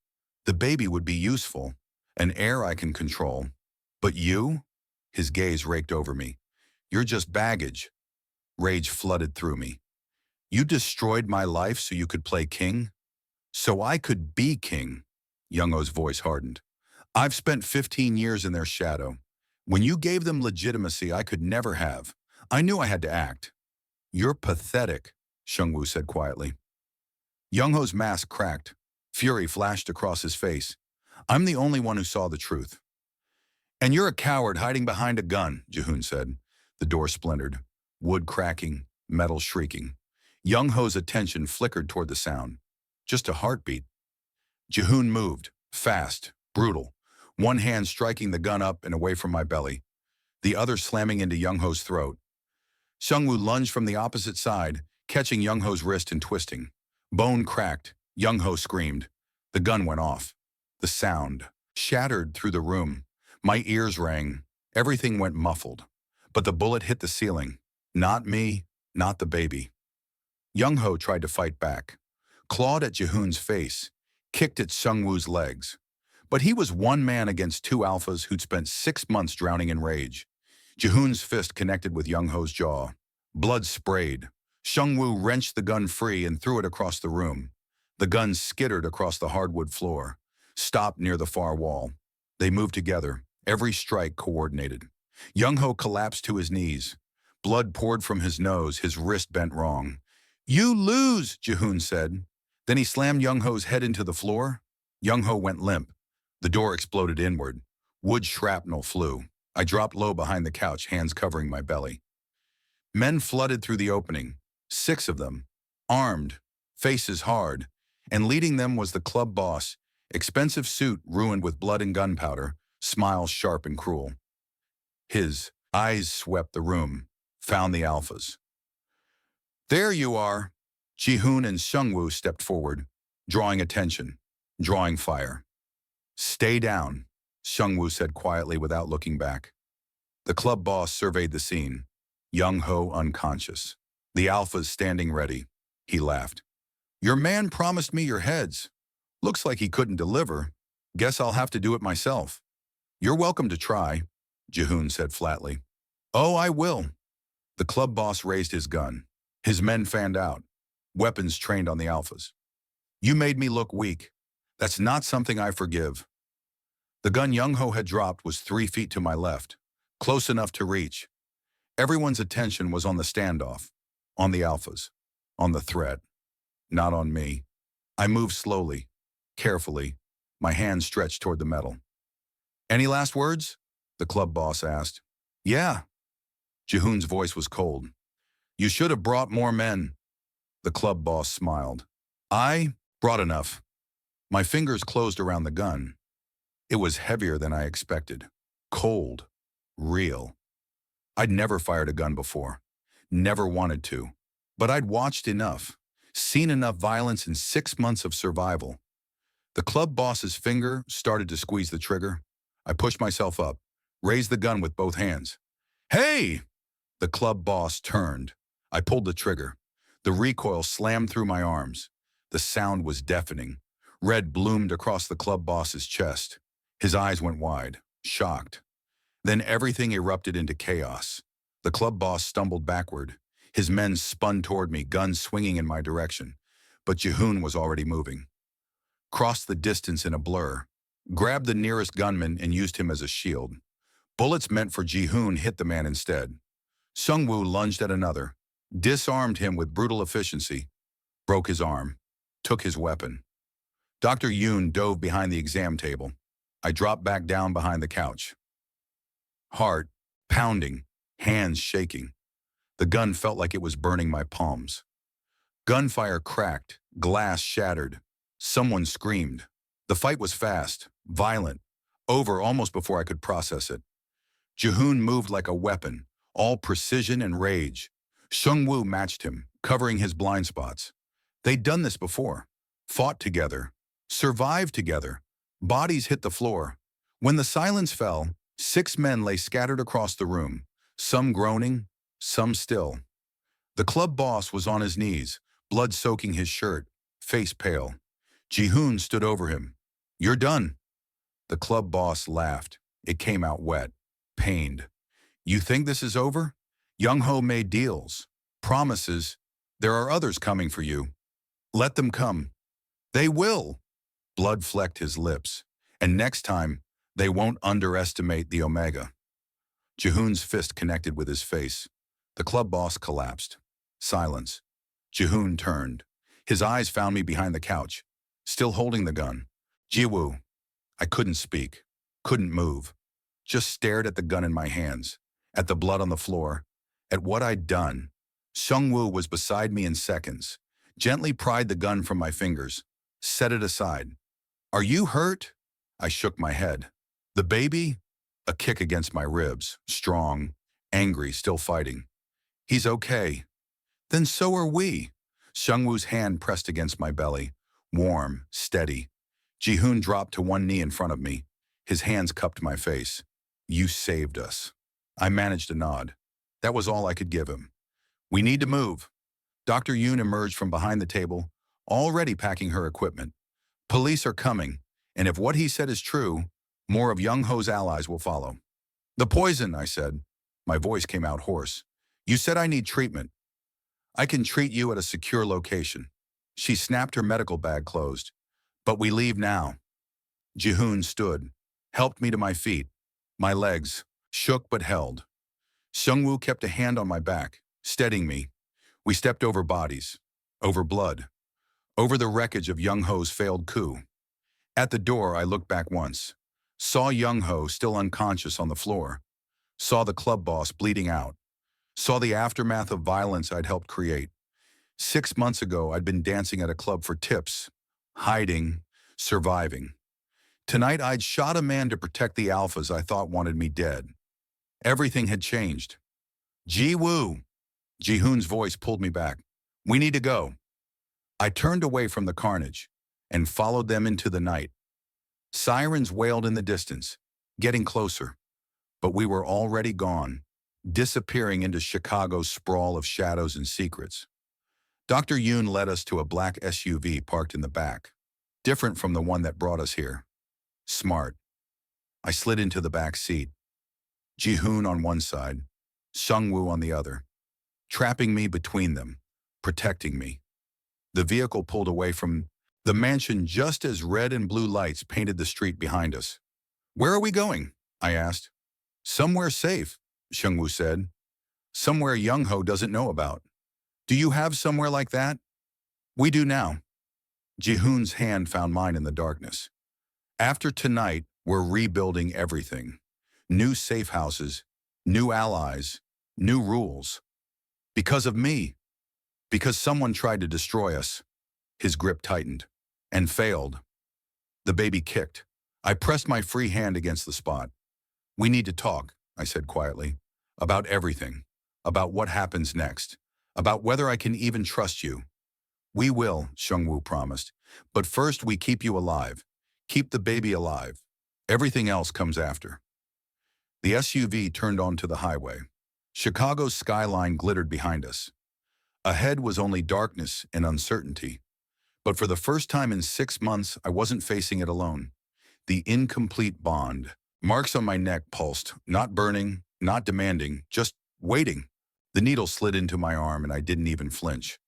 The baby would be useful. An heir I can control. But you? His gaze raked over me. You're just baggage. Rage flooded through me. You destroyed my life so you could play king? So I could be king. Young-ho's voice hardened. I've spent 15 years in their shadow. When you gave them legitimacy I could never have, I knew I had to act. You're pathetic, Seungwoo said quietly. Young-ho's mask cracked. Fury flashed across his face. I'm the only one who saw the truth. And you're a coward hiding behind a gun, Jihoon said. The door splintered. Wood cracking, metal shrieking. Young-ho's attention flickered toward the sound. Just a heartbeat. Jihoon moved, fast, brutal. One hand striking the gun up and away from my belly, the other slamming into Young-ho's throat. Seungwoo lunged from the opposite side, catching Young-ho's wrist and twisting. Bone cracked. Young-ho screamed. The gun went off. The sound shattered through the room. My ears rang. Everything went muffled. But the bullet hit the ceiling. Not me, not the baby. Young-ho tried to fight back, clawed at Jihoon's face, kicked at Seungwoo's legs. But he was one man against two alphas who'd spent 6 months drowning in rage. Jihoon's fist connected with Young-ho's jaw. Blood sprayed. Seungwoo wrenched the gun free and threw it across the room. The gun skittered across the hardwood floor, stopped near the far wall. They moved together, every strike coordinated. Young-ho collapsed to his knees. Blood poured from his nose, his wrist bent wrong. You lose, Jihoon said. Then he slammed Young-ho's head into the floor. Young-ho went limp. The door exploded inward. Wood shrapnel flew. I dropped low behind the couch, hands covering my belly. Men flooded through the opening, 6 of them, armed, faces hard, and leading them was the club boss, expensive suit ruined with blood and gunpowder, smiles sharp and cruel. His eyes swept the room, found the alphas. There you are. Jihoon and Seungwoo stepped forward, drawing attention, drawing fire. Stay down, Seungwoo said quietly without looking back. The club boss surveyed the scene, Young-ho unconscious. The alphas standing ready. He laughed. Your man promised me your heads. Looks like he couldn't deliver. Guess I'll have to do it myself. You're welcome to try, Jihoon said flatly. Oh, I will. The club boss raised his gun. His men fanned out, weapons trained on the alphas. You made me look weak. That's not something I forgive. The gun Young-ho had dropped was 3 feet to my left, close enough to reach. Everyone's attention was on the standoff, on the alphas, on the threat, not on me. I moved slowly, carefully, my hand stretched toward the metal. Any last words? The club boss asked. Yeah. Jihoon's voice was cold. You should have brought more men. The club boss smiled. I brought enough. My fingers closed around the gun. It was heavier than I expected. Cold. Real. I'd never fired a gun before. Never wanted to. But I'd watched enough. Seen enough violence in 6 months of survival. The club boss's finger started to squeeze the trigger. I pushed myself up, raised the gun with both hands. Hey! The club boss turned. I pulled the trigger. The recoil slammed through my arms. The sound was deafening. Red bloomed across the club boss's chest. His eyes went wide, shocked. Then everything erupted into chaos. The club boss stumbled backward. His men spun toward me, guns swinging in my direction. But Jihoon was already moving. Crossed the distance in a blur. Grabbed the nearest gunman and used him as a shield. Bullets meant for Jihoon hit the man instead. Seungwoo lunged at another, disarmed him with brutal efficiency, broke his arm, took his weapon. Dr. Yoon dove behind the exam table. I dropped back down behind the couch. Heart pounding, hands shaking. The gun felt like it was burning my palms. Gunfire cracked, glass shattered. Someone screamed. The fight was fast, violent, over almost before I could process it. Jihoon moved like a weapon, all precision and rage. Seungwoo matched him, covering his blind spots. They'd done this before, fought together, survived together. Bodies hit the floor. When the silence fell, 6 men lay scattered across the room, some groaning, some still. The club boss was on his knees, blood soaking his shirt, face pale. Jihoon stood over him. "You're done." The club boss laughed. It came out wet, pained. "You think this is over? Young-ho made deals, promises. There are others coming for you. Let them come." "They will." Blood flecked his lips. "And next time, they won't underestimate the Omega." Jihoon's fist connected with his face. The club boss collapsed. Silence. Jihoon turned. His eyes found me behind the couch, still holding the gun. "Jiwoo." I couldn't speak, couldn't move. Just stared at the gun in my hands, at the blood on the floor, at what I'd done. Seungwoo was beside me in seconds, gently pried the gun from my fingers, set it aside. "Are you hurt?" I shook my head. "The baby?" A kick against my ribs, strong, angry, still fighting. "He's okay." "Then so are we." Seungwoo's hand pressed against my belly, warm, steady. Jihoon dropped to one knee in front of me. His hands cupped my face. "You saved us." I managed a nod. That was all I could give him. "We need to move." Dr. Yoon emerged from behind the table, already packing her equipment. "Police are coming, and if what he said is true, more of Young-ho's allies will follow." "The poison," I said. My voice came out hoarse. "You said I need treatment." "I can treat you at a secure location." She snapped her medical bag closed. "But we leave now." Jihoon stood, helped me to my feet. My legs shook but held. Seungwoo kept a hand on my back, steadying me. We stepped over bodies, over blood, over the wreckage of Young-ho's failed coup. At the door, I looked back once, saw Young-ho still unconscious on the floor, saw the club boss bleeding out, saw the aftermath of violence I'd helped create. 6 months ago, I'd been dancing at a club for tips, hiding, surviving. Tonight, I'd shot a man to protect the alphas I thought wanted me dead. Everything had changed. "Ji-woo!" Jihoon's voice pulled me back. "We need to go." I turned away from the carnage and followed them into the night. Sirens wailed in the distance, getting closer. But we were already gone, disappearing into Chicago's sprawl of shadows and secrets. Dr. Yoon led us to a black SUV parked in the back, different from the one that brought us here. Smart. I slid into the back seat. Jihoon on one side, Seungwoo on the other, trapping me between them, protecting me. The vehicle pulled away from the mansion just as red and blue lights painted the street behind us. "Where are we going?" I asked. "Somewhere safe," Seungwoo said. "Somewhere Young-ho doesn't know about." "Do you have somewhere like that?" "We do now." Jihoon's hand found mine in the darkness. "After tonight, we're rebuilding everything. New safe houses, new allies, new rules. Because of me. Because someone tried to destroy us." His grip tightened. "And failed." The baby kicked. I pressed my free hand against the spot. "We need to talk," I said quietly. "About everything. About what happens next. About whether I can even trust you." "We will," Seungwoo promised. "But first we keep you alive. Keep the baby alive. Everything else comes after." The SUV turned onto the highway. Chicago's skyline glittered behind us. Ahead was only darkness and uncertainty. But for the first time in 6 months, I wasn't facing it alone. The incomplete bond. Marks on my neck pulsed, not burning, not demanding, just waiting. The needle slid into my arm and I didn't even flinch.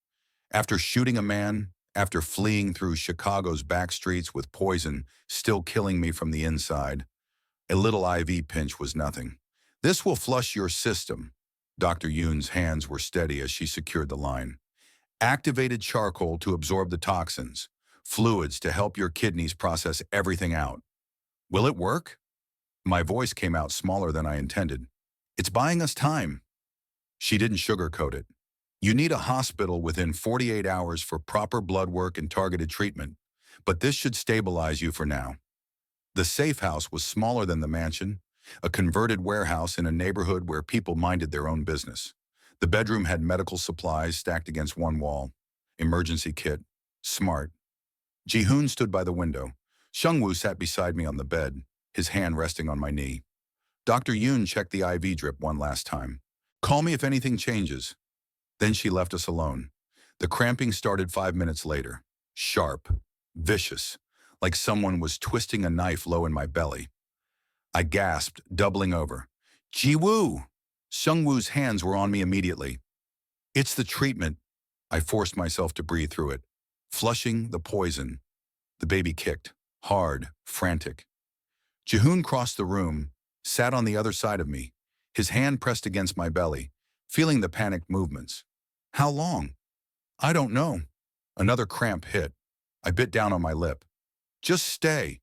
After shooting a man, after fleeing through Chicago's back streets with poison still killing me from the inside, a little IV pinch was nothing. "This will flush your system." Dr. Yoon's hands were steady as she secured the line. "Activated charcoal to absorb the toxins, fluids to help your kidneys process everything out." Will it work? My voice came out smaller than I intended. It's buying us time. She didn't sugarcoat it. You need a hospital within 48 hours for proper blood work and targeted treatment, but this should stabilize you for now. The safe house was smaller than the mansion, a converted warehouse in a neighborhood where people minded their own business. The bedroom had medical supplies stacked against one wall. Emergency kit. Smart. Jihoon stood by the window. Seungwoo sat beside me on the bed, his hand resting on my knee. Dr. Yoon checked the IV drip one last time. Call me if anything changes. Then she left us alone. The cramping started 5 minutes later. Sharp. Vicious. Like someone was twisting a knife low in my belly. I gasped, doubling over. Jiwoo! Seungwoo's hands were on me immediately. It's the treatment. I forced myself to breathe through it. Flushing the poison. The baby kicked. Hard. Frantic. Jihoon crossed the room, sat on the other side of me, his hand pressed against my belly, feeling the panicked movements. How long? I don't know. Another cramp hit. I bit down on my lip. Just stay.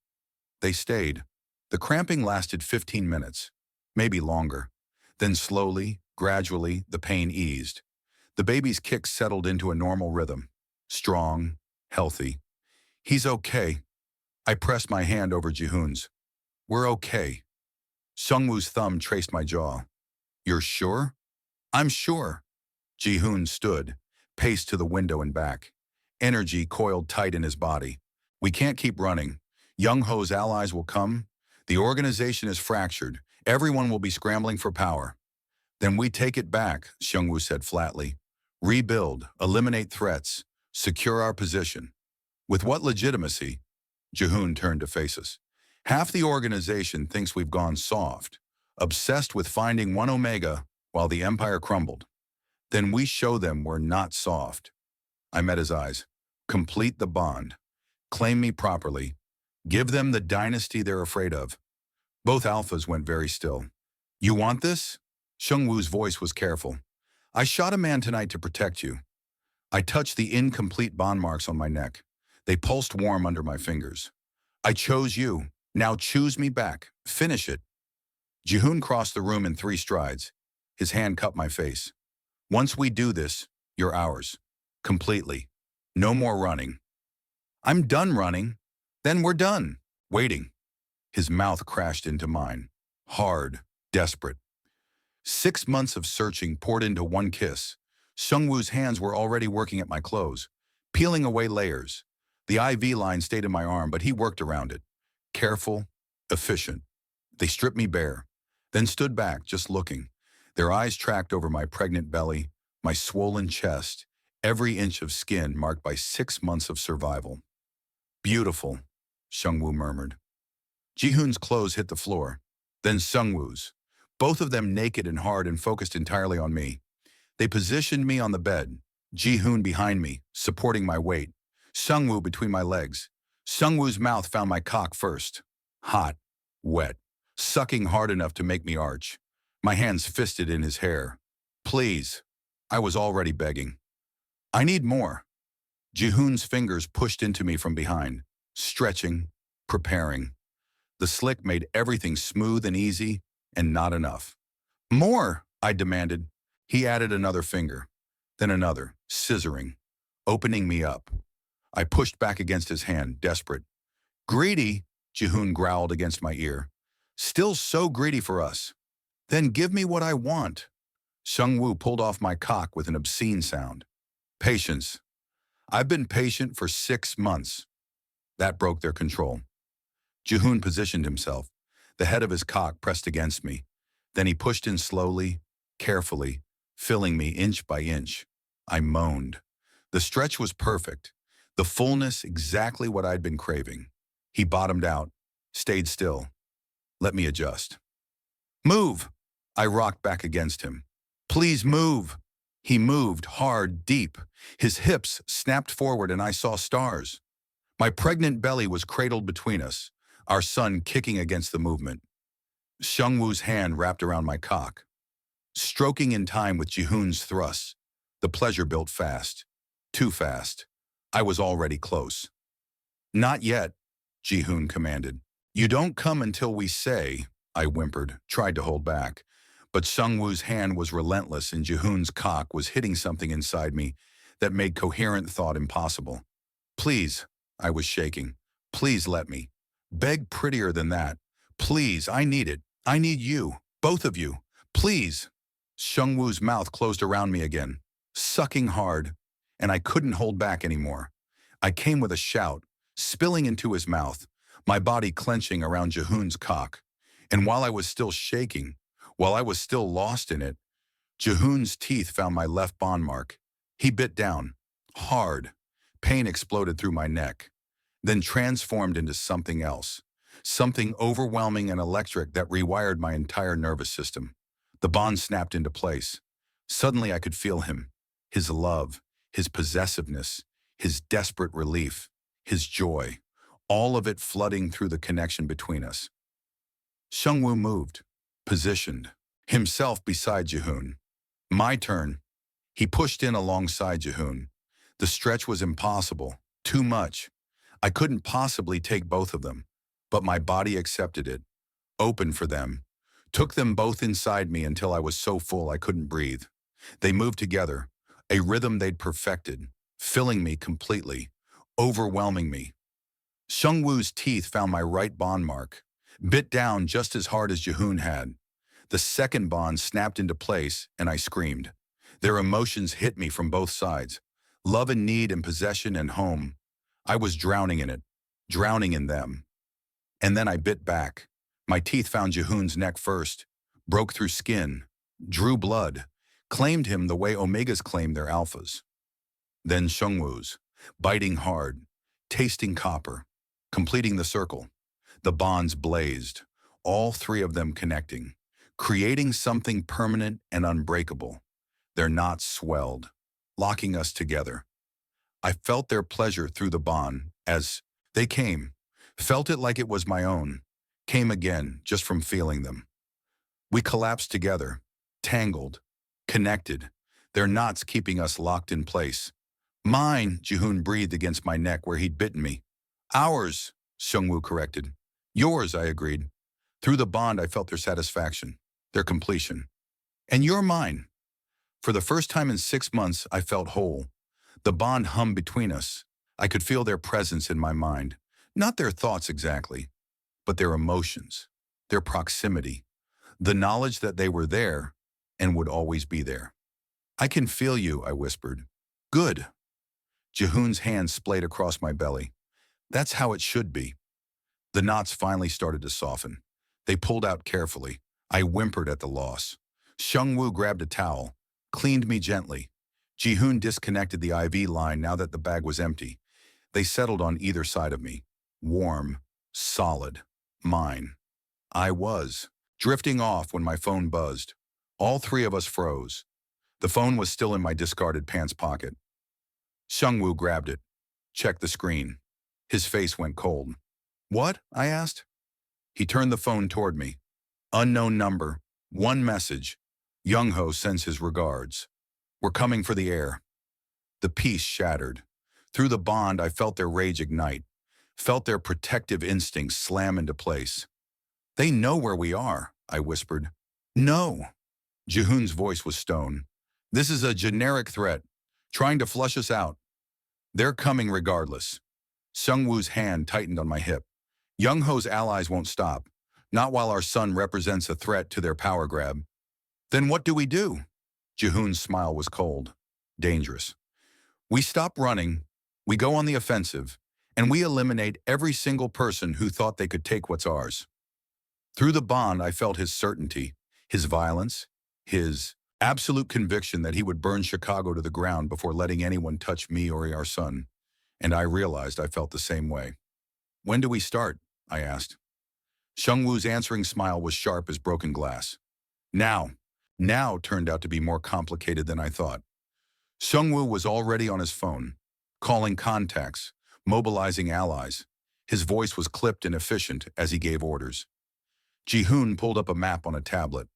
They stayed. The cramping lasted 15 minutes, maybe longer. Then slowly, gradually, the pain eased. The baby's kicks settled into a normal rhythm. Strong, healthy. He's okay. I pressed my hand over Jihoon's. We're okay. Seungwoo's thumb traced my jaw. You're sure? I'm sure. Jihoon stood, paced to the window and back. Energy coiled tight in his body. We can't keep running. Young Ho's allies will come. The organization is fractured. Everyone will be scrambling for power. Then we take it back, Seungwoo said flatly. Rebuild, eliminate threats, secure our position. With what legitimacy? Jihoon turned to face us. Half the organization thinks we've gone soft, obsessed with finding one Omega while the Empire crumbled. Then we show them we're not soft. I met his eyes. Complete the bond. Claim me properly. Give them the dynasty they're afraid of. Both alphas went very still. You want this? Seungwoo's voice was careful. I shot a man tonight to protect you. I touched the incomplete bond marks on my neck. They pulsed warm under my fingers. I chose you. Now choose me back. Finish it. Jihoon crossed the room in 3 strides. His hand cupped my face. Once we do this, you're ours. Completely. No more running. I'm done running. Then we're done. Waiting. His mouth crashed into mine. Hard. Desperate. 6 months of searching poured into one kiss. Seungwoo's hands were already working at my clothes, peeling away layers. The IV line stayed in my arm, but he worked around it. Careful, efficient. They stripped me bare, then stood back, just looking. Their eyes tracked over my pregnant belly, my swollen chest, every inch of skin marked by 6 months of survival. Beautiful, Seungwoo murmured. Jihoon's clothes hit the floor, then Seungwoo's, both of them naked and hard and focused entirely on me. They positioned me on the bed, Jihoon behind me, supporting my weight, Seungwoo between my legs. Seungwoo's mouth found my cock first. Hot, wet, sucking hard enough to make me arch. My hands fisted in his hair. Please. I was already begging. I need more. Jihoon's fingers pushed into me from behind, stretching, preparing. The slick made everything smooth and easy, and not enough. More, I demanded. He added another finger, then another, scissoring, opening me up. I pushed back against his hand, desperate. Greedy, Jihoon growled against my ear. Still so greedy for us. Then give me what I want. Seungwoo pulled off my cock with an obscene sound. Patience. I've been patient for 6 months. That broke their control. Jihoon positioned himself, the head of his cock pressed against me. Then he pushed in slowly, carefully, filling me inch by inch. I moaned. The stretch was perfect. The fullness exactly what I'd been craving. He bottomed out, stayed still. Let me adjust. Move! I rocked back against him. Please move! He moved, hard, deep. His hips snapped forward and I saw stars. My pregnant belly was cradled between us, our son kicking against the movement. Seungwoo's hand wrapped around my cock. Stroking in time with Jihoon's thrusts, the pleasure built fast. Too fast. I was already close. Not yet, Jihoon commanded. You don't come until we say, I whimpered, tried to hold back. But Seungwoo's hand was relentless and Jihoon's cock was hitting something inside me that made coherent thought impossible. Please, I was shaking. Please let me. Beg prettier than that. Please, I need it. I need you. Both of you. Please. Seungwoo's mouth closed around me again, sucking hard, and I couldn't hold back anymore. I came with a shout, spilling into his mouth, my body clenching around Jihoon's cock. And while I was still shaking, while I was still lost in it, Jihoon's teeth found my left bond mark. He bit down, hard. Pain exploded through my neck, then transformed into something else, something overwhelming and electric that rewired my entire nervous system. The bond snapped into place. Suddenly I could feel him, his love, his possessiveness, his desperate relief, his joy, all of it flooding through the connection between us. Seungwoo moved, positioned, himself beside Jihoon. My turn. He pushed in alongside Jihoon. The stretch was impossible, too much. I couldn't possibly take both of them, but my body accepted it, opened for them, took them both inside me until I was so full I couldn't breathe. They moved together, a rhythm they'd perfected, filling me completely, overwhelming me. Seungwoo's teeth found my right bond mark, bit down just as hard as Jihoon had. The second bond snapped into place and I screamed. Their emotions hit me from both sides. Love and need and possession and home. I was drowning in it, drowning in them. And then I bit back. My teeth found Jihoon's neck first, broke through skin, drew blood, claimed him the way omegas claim their alphas. Then Seungwoo's, biting hard, tasting copper, completing the circle. The bonds blazed, all three of them connecting, creating something permanent and unbreakable. Their knots swelled, locking us together. I felt their pleasure through the bond as they came, felt it like it was my own, came again just from feeling them. We collapsed together, tangled, connected, their knots keeping us locked in place. Mine, Jihoon breathed against my neck where he'd bitten me. Ours, Seungwoo corrected. Yours, I agreed. Through the bond, I felt their satisfaction, their completion. And you're mine. For the first time in 6 months, I felt whole. The bond hummed between us. I could feel their presence in my mind. Not their thoughts exactly, but their emotions, their proximity, the knowledge that they were there and would always be there. I can feel you, I whispered. Good. Jihoon's hand splayed across my belly. That's how it should be. The knots finally started to soften. They pulled out carefully. I whimpered at the loss. Seungwoo grabbed a towel, cleaned me gently. Jihoon disconnected the IV line now that the bag was empty. They settled on either side of me. Warm, solid, mine. I was, drifting off when my phone buzzed. All three of us froze. The phone was still in my discarded pants pocket. Seungwoo grabbed it, checked the screen. His face went cold. What? I asked. He turned the phone toward me. Unknown number, one message. Young-ho sends his regards. We're coming for the air. The peace shattered. Through the bond, I felt their rage ignite, felt their protective instincts slam into place. They know where we are, I whispered. No. Jihoon's voice was stone. This is a generic threat, trying to flush us out. They're coming regardless. Seungwoo's hand tightened on my hip. Young-ho's allies won't stop, not while our son represents a threat to their power grab. Then what do we do? Jihoon's smile was cold, dangerous. We stop running, we go on the offensive, and we eliminate every single person who thought they could take what's ours. Through the bond, I felt his certainty, his violence, his absolute conviction that he would burn Chicago to the ground before letting anyone touch me or our son. And I realized I felt the same way. When do we start? I asked. Seungwoo's answering smile was sharp as broken glass. Now. Now turned out to be more complicated than I thought. Seungwoo was already on his phone, calling contacts, mobilizing allies. His voice was clipped and efficient as he gave orders. Jihoon pulled up a map on a tablet.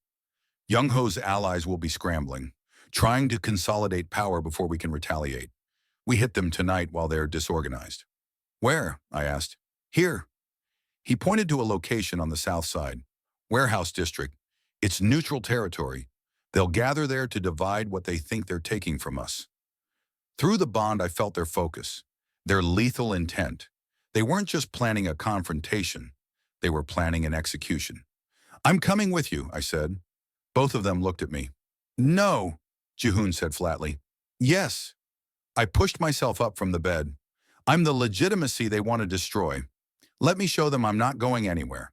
Young-ho's allies will be scrambling, trying to consolidate power before we can retaliate. We hit them tonight while they're disorganized. Where? I asked. Here. He pointed to a location on the south side. Warehouse district. It's neutral territory. They'll gather there to divide what they think they're taking from us. Through the bond, I felt their focus, their lethal intent. They weren't just planning a confrontation. They were planning an execution. I'm coming with you, I said. Both of them looked at me. No, Jihoon said flatly. Yes. I pushed myself up from the bed. I'm the legitimacy they want to destroy. Let me show them I'm not going anywhere.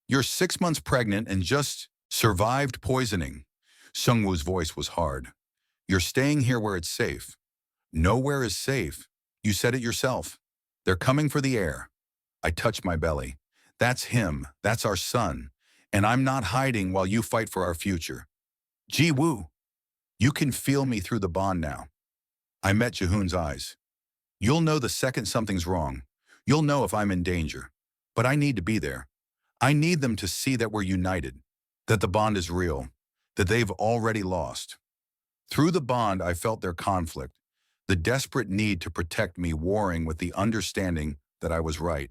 You're 6 months pregnant and just survived poisoning. Seungwoo's voice was hard. You're staying here where it's safe. Nowhere is safe. You said it yourself. They're coming for the air. I touched my belly. That's him. That's our son. And I'm not hiding while you fight for our future. Jiwoo, you can feel me through the bond now. I met Jihoon's eyes. You'll know the second something's wrong. You'll know if I'm in danger. But I need to be there. I need them to see that we're united, that the bond is real, that they've already lost. Through the bond, I felt their conflict, the desperate need to protect me warring with the understanding that I was right.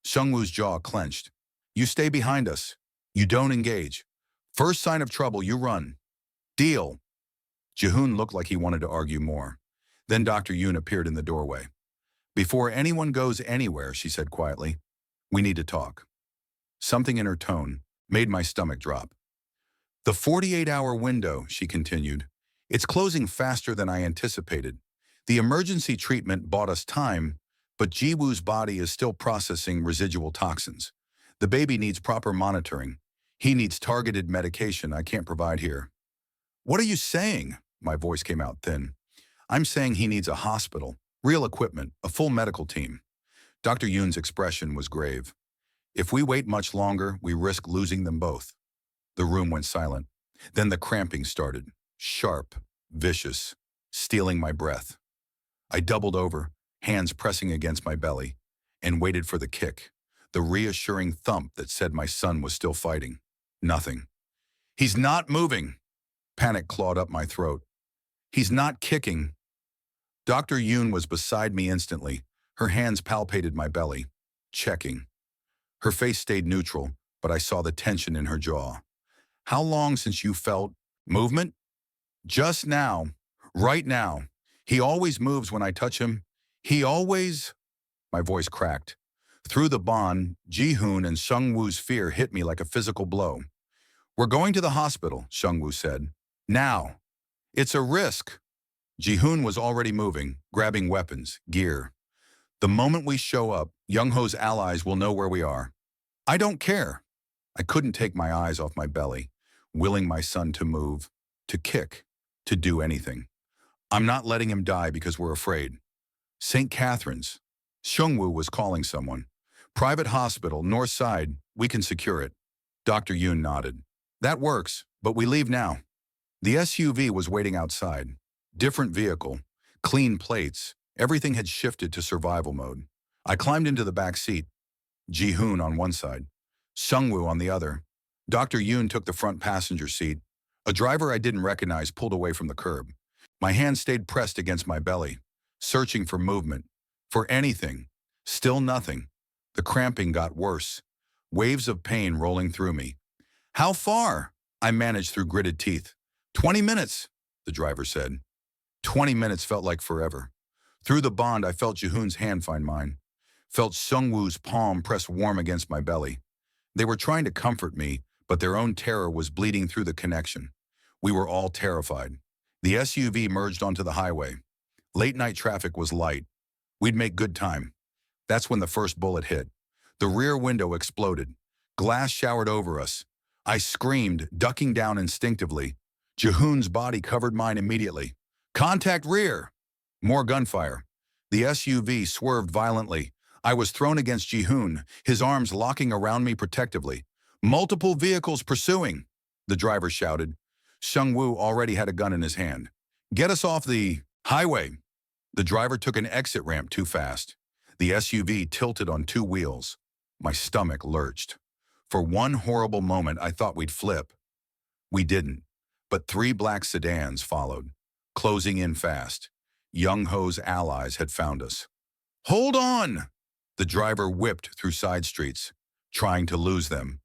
Seungwoo's jaw clenched. You stay behind us. You don't engage. First sign of trouble, you run. Deal. Jihoon looked like he wanted to argue more. Then Dr. Yoon appeared in the doorway. Before anyone goes anywhere, she said quietly, we need to talk. Something in her tone made my stomach drop. The 48-hour window, she continued, it's closing faster than I anticipated. The emergency treatment bought us time, but Jiwoo's body is still processing residual toxins. The baby needs proper monitoring. He needs targeted medication I can't provide here. What are you saying? My voice came out thin. I'm saying he needs a hospital, real equipment, a full medical team. Dr. Yoon's expression was grave. If we wait much longer, we risk losing them both. The room went silent. Then the cramping started, sharp, vicious, stealing my breath. I doubled over, hands pressing against my belly, and waited for the kick, the reassuring thump that said my son was still fighting. Nothing. He's not moving. Panic clawed up my throat. He's not kicking. Dr. Yoon was beside me instantly. Her hands palpated my belly, checking. Her face stayed neutral, but I saw the tension in her jaw. How long since you felt movement? Just now. Right now. He always moves when I touch him. He always... My voice cracked. Through the bond, Jihoon and Seungwoo's fear hit me like a physical blow. We're going to the hospital, Seungwoo said. Now. It's a risk. Jihoon was already moving, grabbing weapons, gear. The moment we show up, Young-ho's allies will know where we are. I don't care. I couldn't take my eyes off my belly, willing my son to move, to kick, to do anything. I'm not letting him die because we're afraid. St. Catherine's. Seungwoo was calling someone. Private hospital, north side, we can secure it. Dr. Yoon nodded. That works, but we leave now. The SUV was waiting outside. Different vehicle, clean plates, everything had shifted to survival mode. I climbed into the back seat. Jihoon on one side, Seungwoo on the other. Dr. Yoon took the front passenger seat. A driver I didn't recognize pulled away from the curb. My hand stayed pressed against my belly, searching for movement, for anything. Still nothing. The cramping got worse, waves of pain rolling through me. How far? I managed through gritted teeth. 20 minutes, the driver said. 20 minutes felt like forever. Through the bond, I felt Jihoon's hand find mine, felt Seungwoo's palm press warm against my belly. They were trying to comfort me, but their own terror was bleeding through the connection. We were all terrified. The SUV merged onto the highway. Late-night traffic was light. We'd make good time. That's when the first bullet hit. The rear window exploded. Glass showered over us. I screamed, ducking down instinctively. Jihoon's body covered mine immediately. Contact rear! More gunfire. The SUV swerved violently. I was thrown against Jihoon, his arms locking around me protectively. Multiple vehicles pursuing, the driver shouted. Seungwoo already had a gun in his hand. Get us off the highway. The driver took an exit ramp too fast. The SUV tilted on two wheels. My stomach lurched. For one horrible moment, I thought we'd flip. We didn't, but 3 black sedans followed, closing in fast. Young-ho's allies had found us. Hold on! The driver whipped through side streets. trying to lose them.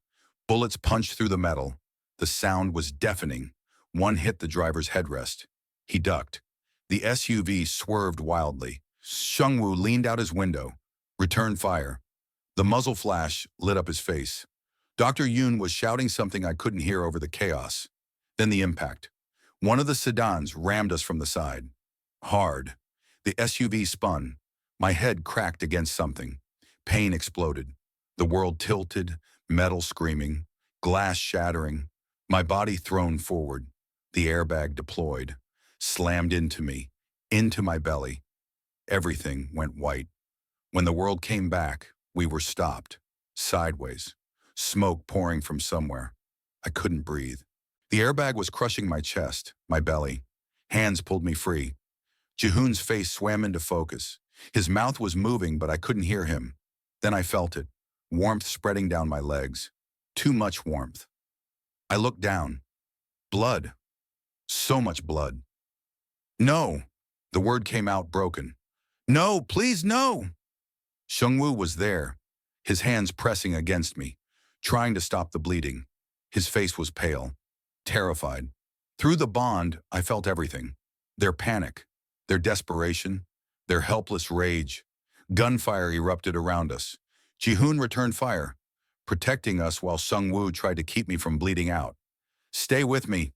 Bullets punched through the metal. The sound was deafening. One hit the driver's headrest. He ducked. The SUV swerved wildly. Seungwoo leaned out his window. Return fire. The muzzle flash lit up his face. Dr. Yoon was shouting something I couldn't hear over the chaos. Then the impact. One of the sedans rammed us from the side. Hard. The SUV spun. My head cracked against something. Pain exploded. The world tilted, metal screaming, glass shattering, my body thrown forward. The airbag deployed, slammed into me, into my belly. Everything went white. When the world came back, we were stopped, sideways, smoke pouring from somewhere. I couldn't breathe. The airbag was crushing my chest, my belly. Hands pulled me free. Jihoon's face swam into focus. His mouth was moving, but I couldn't hear him. Then I felt it, warmth spreading down my legs. Too much warmth. I looked down. Blood. So much blood. No. The word came out broken. No, please, no. Seungwoo was there, his hands pressing against me, trying to stop the bleeding. His face was pale, terrified. Through the bond, I felt everything. Their panic, their desperation, their helpless rage. Gunfire erupted around us. Jihoon returned fire, protecting us while Seungwoo tried to keep me from bleeding out. Stay with me.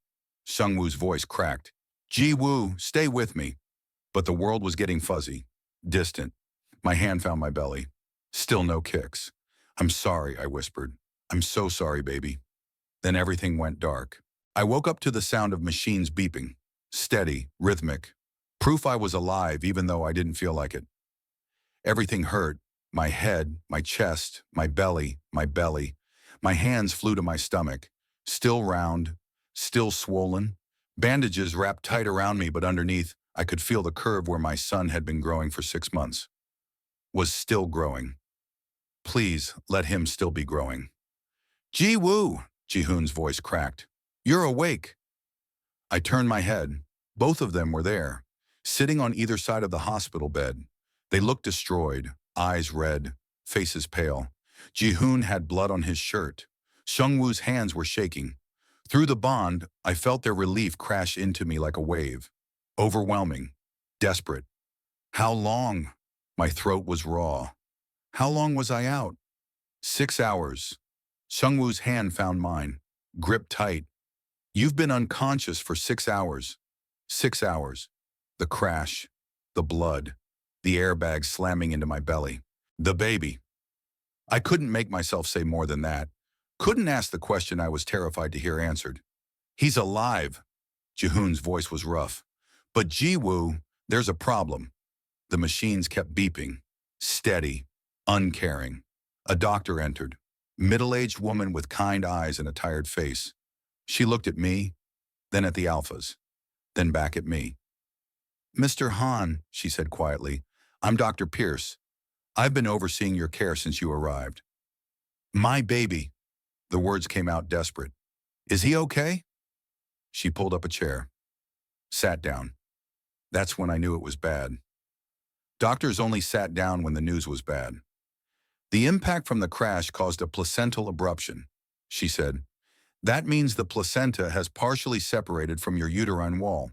Seungwoo's voice cracked. Ji-woo, stay with me. But the world was getting fuzzy, distant. My hand found my belly. Still no kicks. I'm sorry, I whispered. I'm so sorry, baby. Then everything went dark. I woke up to the sound of machines beeping. Steady, rhythmic. Proof I was alive even though I didn't feel like it. Everything hurt. My head, my chest, my belly, my belly. My hands flew to my stomach. Still round, still swollen. Bandages wrapped tight around me, but underneath, I could feel the curve where my son had been growing for 6 months. Was still growing. Please, let him still be growing. Ji-woo, Jihoon's voice cracked. You're awake. I turned my head. Both of them were there, sitting on either side of the hospital bed. They looked destroyed, eyes red, faces pale. Jihoon had blood on his shirt. Seungwoo's hands were shaking. Through the bond, I felt their relief crash into me like a wave. Overwhelming, desperate. How long? My throat was raw. How long was I out? 6 hours. Seungwoo's hand found mine, gripped tight. You've been unconscious for 6 hours. 6 hours. The crash, the blood, the airbag slamming into my belly. The baby. I couldn't make myself say more than that. Couldn't ask the question I was terrified to hear answered. He's alive. Jihoon's voice was rough. But Ji-woo, there's a problem. The machines kept beeping. Steady, uncaring. A doctor entered. Middle-aged woman with kind eyes and a tired face. She looked at me, then at the alphas, then back at me. Mr. Han, she said quietly, I'm Dr. Pierce. I've been overseeing your care since you arrived. My baby. The words came out desperate. Is he okay? She pulled up a chair. Sat down. That's when I knew it was bad. Doctors only sat down when the news was bad. The impact from the crash caused a placental abruption, she said. That means the placenta has partially separated from your uterine wall.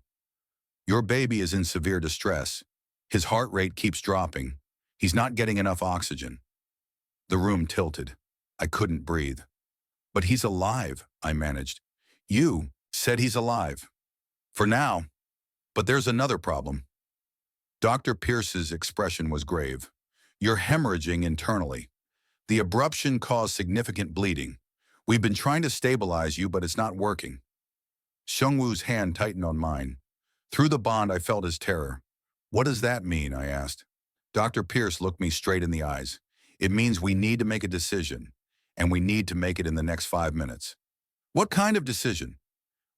Your baby is in severe distress. His heart rate keeps dropping. He's not getting enough oxygen. The room tilted. I couldn't breathe. But he's alive, I managed. You said he's alive. For now. But there's another problem. Dr. Pierce's expression was grave. You're hemorrhaging internally. The abruption caused significant bleeding. We've been trying to stabilize you, but it's not working. Seungwoo's hand tightened on mine. Through the bond, I felt his terror. What does that mean? I asked. Dr. Pierce looked me straight in the eyes. It means we need to make a decision, and we need to make it in the next 5 minutes. What kind of decision?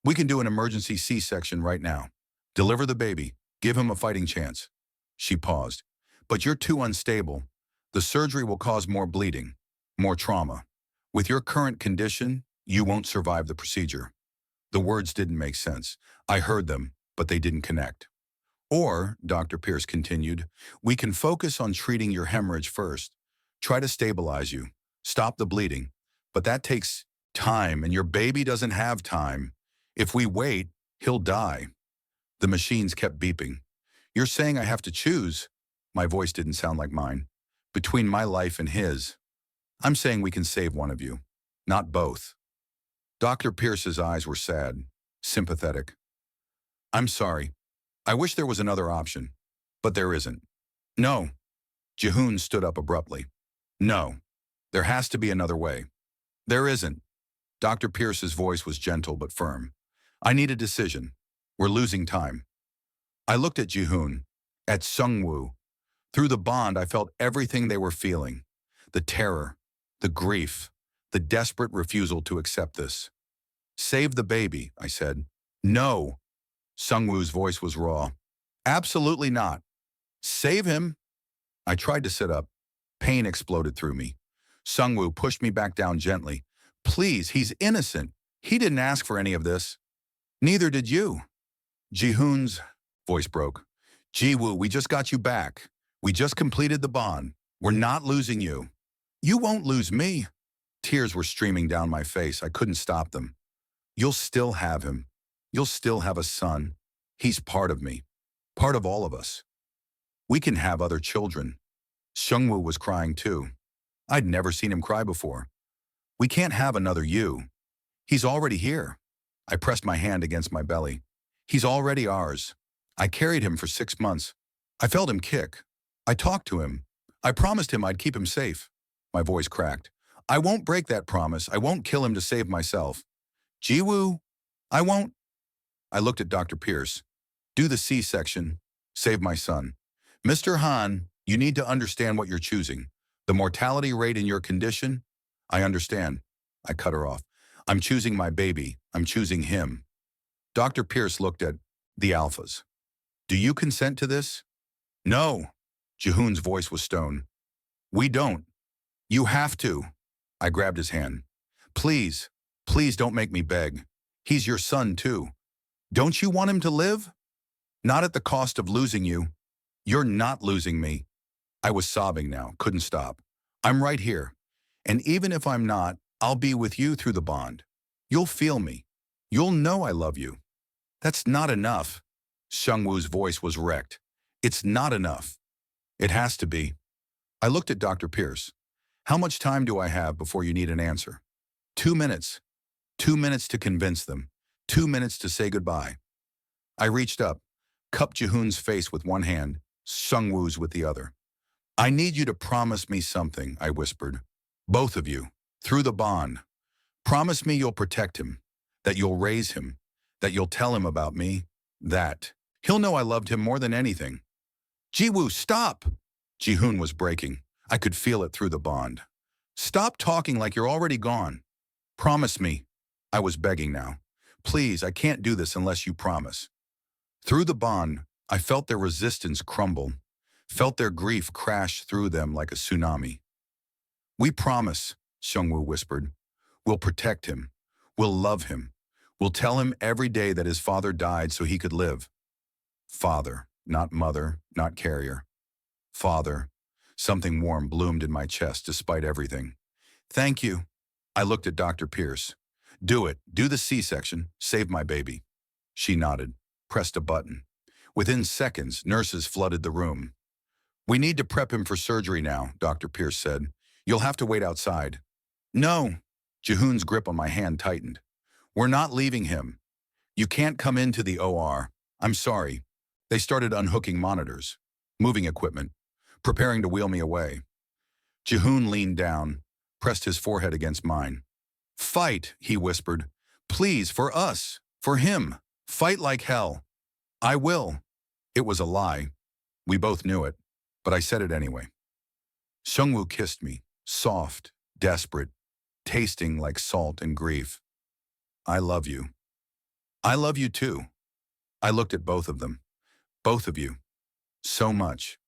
We can do an emergency C-section right now. Deliver the baby. Give him a fighting chance. She paused. But you're too unstable. The surgery will cause more bleeding, more trauma. With your current condition, you won't survive the procedure. The words didn't make sense. I heard them, but they didn't connect. Or, Dr. Pierce continued, we can focus on treating your hemorrhage first. Try to stabilize you. Stop the bleeding. But that takes time, and your baby doesn't have time. If we wait, he'll die. The machines kept beeping. You're saying I have to choose? My voice didn't sound like mine. Between my life and his. I'm saying we can save one of you, not both. Dr. Pierce's eyes were sad, sympathetic. I'm sorry. I wish there was another option, but there isn't. No. Jihoon stood up abruptly. No. There has to be another way. There isn't. Dr. Pierce's voice was gentle but firm. I need a decision. We're losing time. I looked at Jihoon, at Seungwoo. Through the bond, I felt everything they were feeling. The terror, the grief, the desperate refusal to accept this. Save the baby, I said. No. Seungwoo's voice was raw. Absolutely not. Save him. I tried to sit up. Pain exploded through me. Seungwoo pushed me back down gently. Please, he's innocent. He didn't ask for any of this. Neither did you. Jihoon's voice broke. Jiwoo, we just got you back. We just completed the bond. We're not losing you. You won't lose me. Tears were streaming down my face. I couldn't stop them. You'll still have him. You'll still have a son. He's part of me. Part of all of us. We can have other children. Seungwoo was crying too. I'd never seen him cry before. We can't have another you. He's already here. I pressed my hand against my belly. He's already ours. I carried him for 6 months. I felt him kick. I talked to him. I promised him I'd keep him safe. My voice cracked. I won't break that promise. I won't kill him to save myself. Jiwoo, I won't. I looked at Dr. Pierce. Do the C-section. Save my son. Mr. Han, you need to understand what you're choosing. The mortality rate in your condition? I understand. I cut her off. I'm choosing my baby. I'm choosing him. Dr. Pierce looked at the alphas. Do you consent to this? No. Jihoon's voice was stone. We don't. You have to. I grabbed his hand. Please, please don't make me beg. He's your son too. Don't you want him to live? Not at the cost of losing you. You're not losing me. I was sobbing now, couldn't stop. I'm right here. And even if I'm not, I'll be with you through the bond. You'll feel me. You'll know I love you. That's not enough. Seungwoo's voice was wrecked. It's not enough. It has to be. I looked at Dr. Pierce. How much time do I have before you need an answer? 2 minutes. 2 minutes to convince them. 2 minutes to say goodbye. I reached up, cupped Jihoon's face with one hand, Seungwoo's with the other. I need you to promise me something, I whispered. Both of you, through the bond. Promise me you'll protect him, that you'll raise him, that you'll tell him about me, that he'll know I loved him more than anything. Jiwoo, stop! Jihoon was breaking. I could feel it through the bond. Stop talking like you're already gone. Promise me. I was begging now. Please, I can't do this unless you promise. Through the bond, I felt their resistance crumble, felt their grief crash through them like a tsunami. We promise, Seungwoo whispered. We'll protect him. We'll love him. We'll tell him every day that his father died so he could live. Father, not mother, not carrier. Father. Something warm bloomed in my chest despite everything. Thank you. I looked at Dr. Pierce. Do it. Do the C-section. Save my baby. She nodded, pressed a button. Within seconds, nurses flooded the room. We need to prep him for surgery now, Dr. Pierce said. You'll have to wait outside. No. Jihoon's grip on my hand tightened. We're not leaving him. You can't come into the OR. I'm sorry. They started unhooking monitors, moving equipment, preparing to wheel me away. Jihoon leaned down, pressed his forehead against mine. Fight, he whispered. Please, for us, for him. Fight like hell. I will. It was a lie. We both knew it, but I said it anyway. Seungwoo kissed me, soft, desperate, tasting like salt and grief. I love you. I love you too. I looked at both of them. Both of you. So much.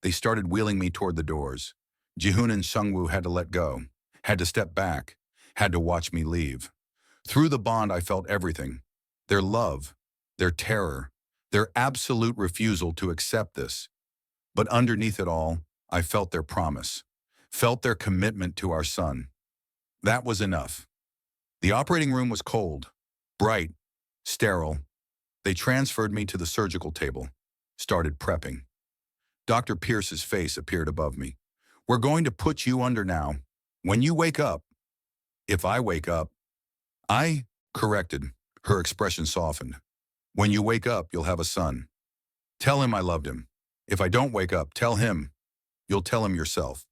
They started wheeling me toward the doors. Jihoon and Seungwoo had to let go, had to step back, had to watch me leave. Through the bond, I felt everything. Their love, their terror, their absolute refusal to accept this. But underneath it all, I felt their promise. felt their commitment to our son. That was enough. The operating room was cold, bright, sterile. They transferred me to the surgical table, started prepping. Dr. Pierce's face appeared above me. We're going to put you under now. When you wake up, if I wake up, I corrected. Her expression softened. When you wake up, you'll have a son. Tell him I loved him. If I don't wake up, tell him. You'll tell him yourself.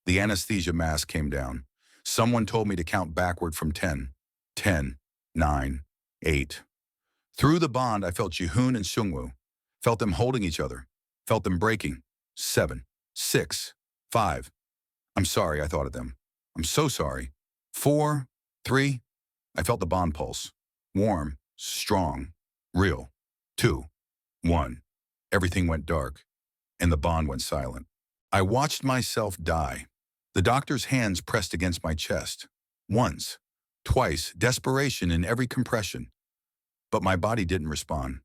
The anesthesia mask came down. Someone told me to count backward from 10. 10, 9, 8. Through the bond, I felt Jihoon and Seungwoo. Felt them holding each other. Felt them breaking. 7, 6, 5. I'm sorry, I thought of them. I'm so sorry. 4, 3. I felt the bond pulse. Warm, strong, real. 2, 1. Everything went dark, and the bond went silent. I watched myself die. The doctor's hands pressed against my chest. Once, twice, desperation in every compression. But my body didn't respond,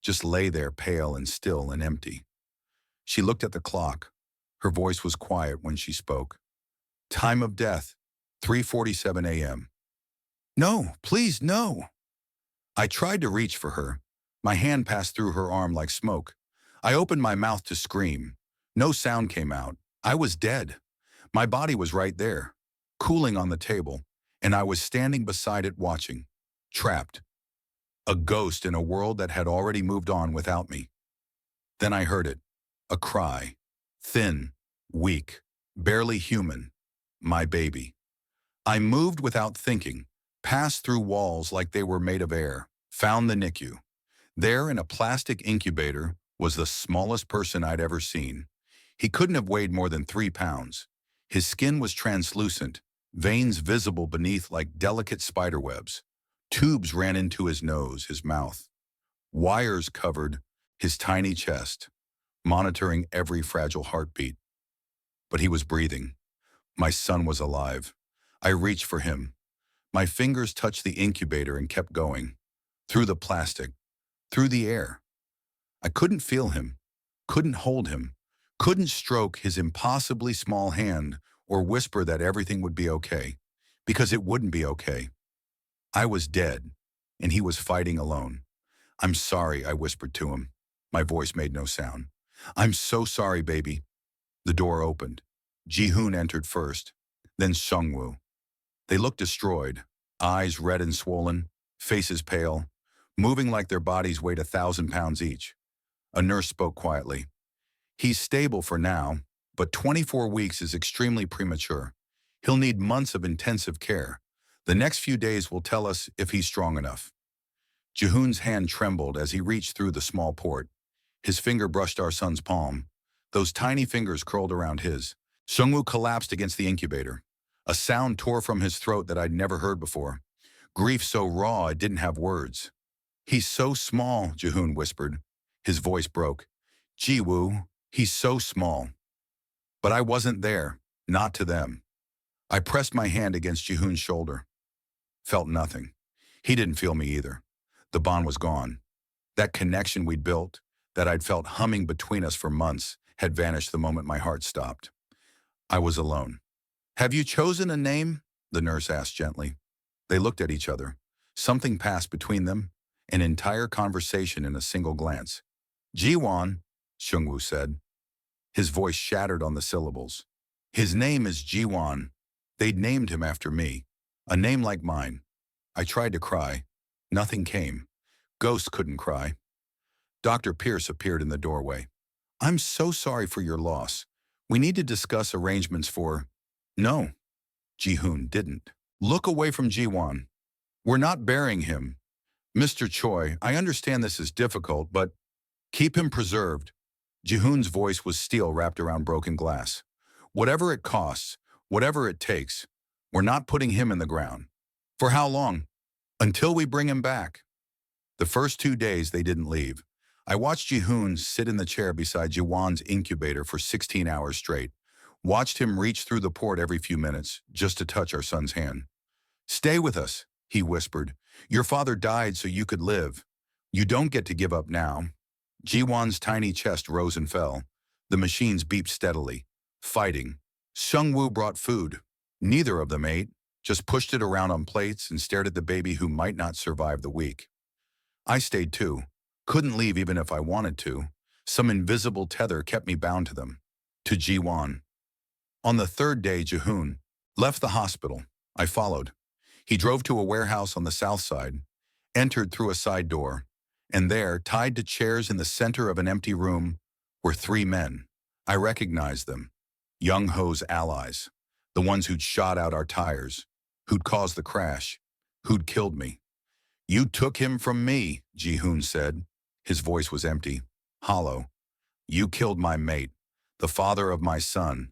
just lay there pale and still and empty. She looked at the clock. Her voice was quiet when she spoke. Time of death, 3:47 a.m. No, please, no. I tried to reach for her. My hand passed through her arm like smoke. I opened my mouth to scream. No sound came out. I was dead. My body was right there, cooling on the table, and I was standing beside it watching, trapped. A ghost in a world that had already moved on without me. Then I heard it, a cry, thin, weak, barely human, my baby. I moved without thinking, passed through walls like they were made of air, found the NICU. There in a plastic incubator was the smallest person I'd ever seen. He couldn't have weighed more than 3 pounds. His skin was translucent, veins visible beneath like delicate spiderwebs. Tubes ran into his nose, his mouth. Wires covered his tiny chest, monitoring every fragile heartbeat. But he was breathing. My son was alive. I reached for him. My fingers touched the incubator and kept going. Through the plastic, through the air. I couldn't feel him, couldn't hold him, couldn't stroke his impossibly small hand or whisper that everything would be okay, because it wouldn't be okay. I was dead, and he was fighting alone. I'm sorry, I whispered to him. My voice made no sound. I'm so sorry, baby. The door opened. Jihoon entered first, then Seungwoo. They looked destroyed, eyes red and swollen, faces pale, moving like their bodies weighed 1,000 pounds each. A nurse spoke quietly. He's stable for now, but 24 weeks is extremely premature. He'll need months of intensive care. The next few days will tell us if he's strong enough. Jihoon's hand trembled as he reached through the small port. His finger brushed our son's palm. Those tiny fingers curled around his. Seungwoo collapsed against the incubator. A sound tore from his throat that I'd never heard before. Grief so raw it didn't have words. He's so small, Jihoon whispered. His voice broke. Jiwoo, he's so small. But I wasn't there, not to them. I pressed my hand against Jihoon's shoulder. Felt nothing. He didn't feel me either. The bond was gone. That connection we'd built, that I'd felt humming between us for months, had vanished the moment my heart stopped. I was alone. Have you chosen a name? The nurse asked gently. They looked at each other. Something passed between them, an entire conversation in a single glance. Jiwon, Seungwoo said. His voice shattered on the syllables. His name is Jiwon. They'd named him after me. A name like mine. I tried to cry. Nothing came. Ghosts couldn't cry. Dr. Pierce appeared in the doorway. I'm so sorry for your loss. We need to discuss arrangements for... No. Jihoon didn't. Look away from Jiwon. We're not burying him. Mr. Choi, I understand this is difficult, but keep him preserved. Jihoon's voice was steel wrapped around broken glass. Whatever it costs, whatever it takes, we're not putting him in the ground. For how long? Until we bring him back. The first 2 days they didn't leave. I watched Jihoon sit in the chair beside Jiwon's incubator for 16 hours straight. Watched him reach through the port every few minutes just to touch our son's hand. Stay with us, he whispered. Your father died so you could live. You don't get to give up now. Jiwon's tiny chest rose and fell. The machines beeped steadily. Fighting. Seungwoo brought food. Neither of them ate, just pushed it around on plates and stared at the baby who might not survive the week. I stayed too. Couldn't leave even if I wanted to. Some invisible tether kept me bound to them. To Jiwon. On the third day, Jihoon left the hospital. I followed. He drove to a warehouse on the south side, entered through a side door, and there, tied to chairs in the center of an empty room, were three men. I recognized them. Young Ho's allies. The ones who'd shot out our tires, who'd caused the crash, who'd killed me. You took him from me, Jihoon said. His voice was empty, hollow. You killed my mate, the father of my son.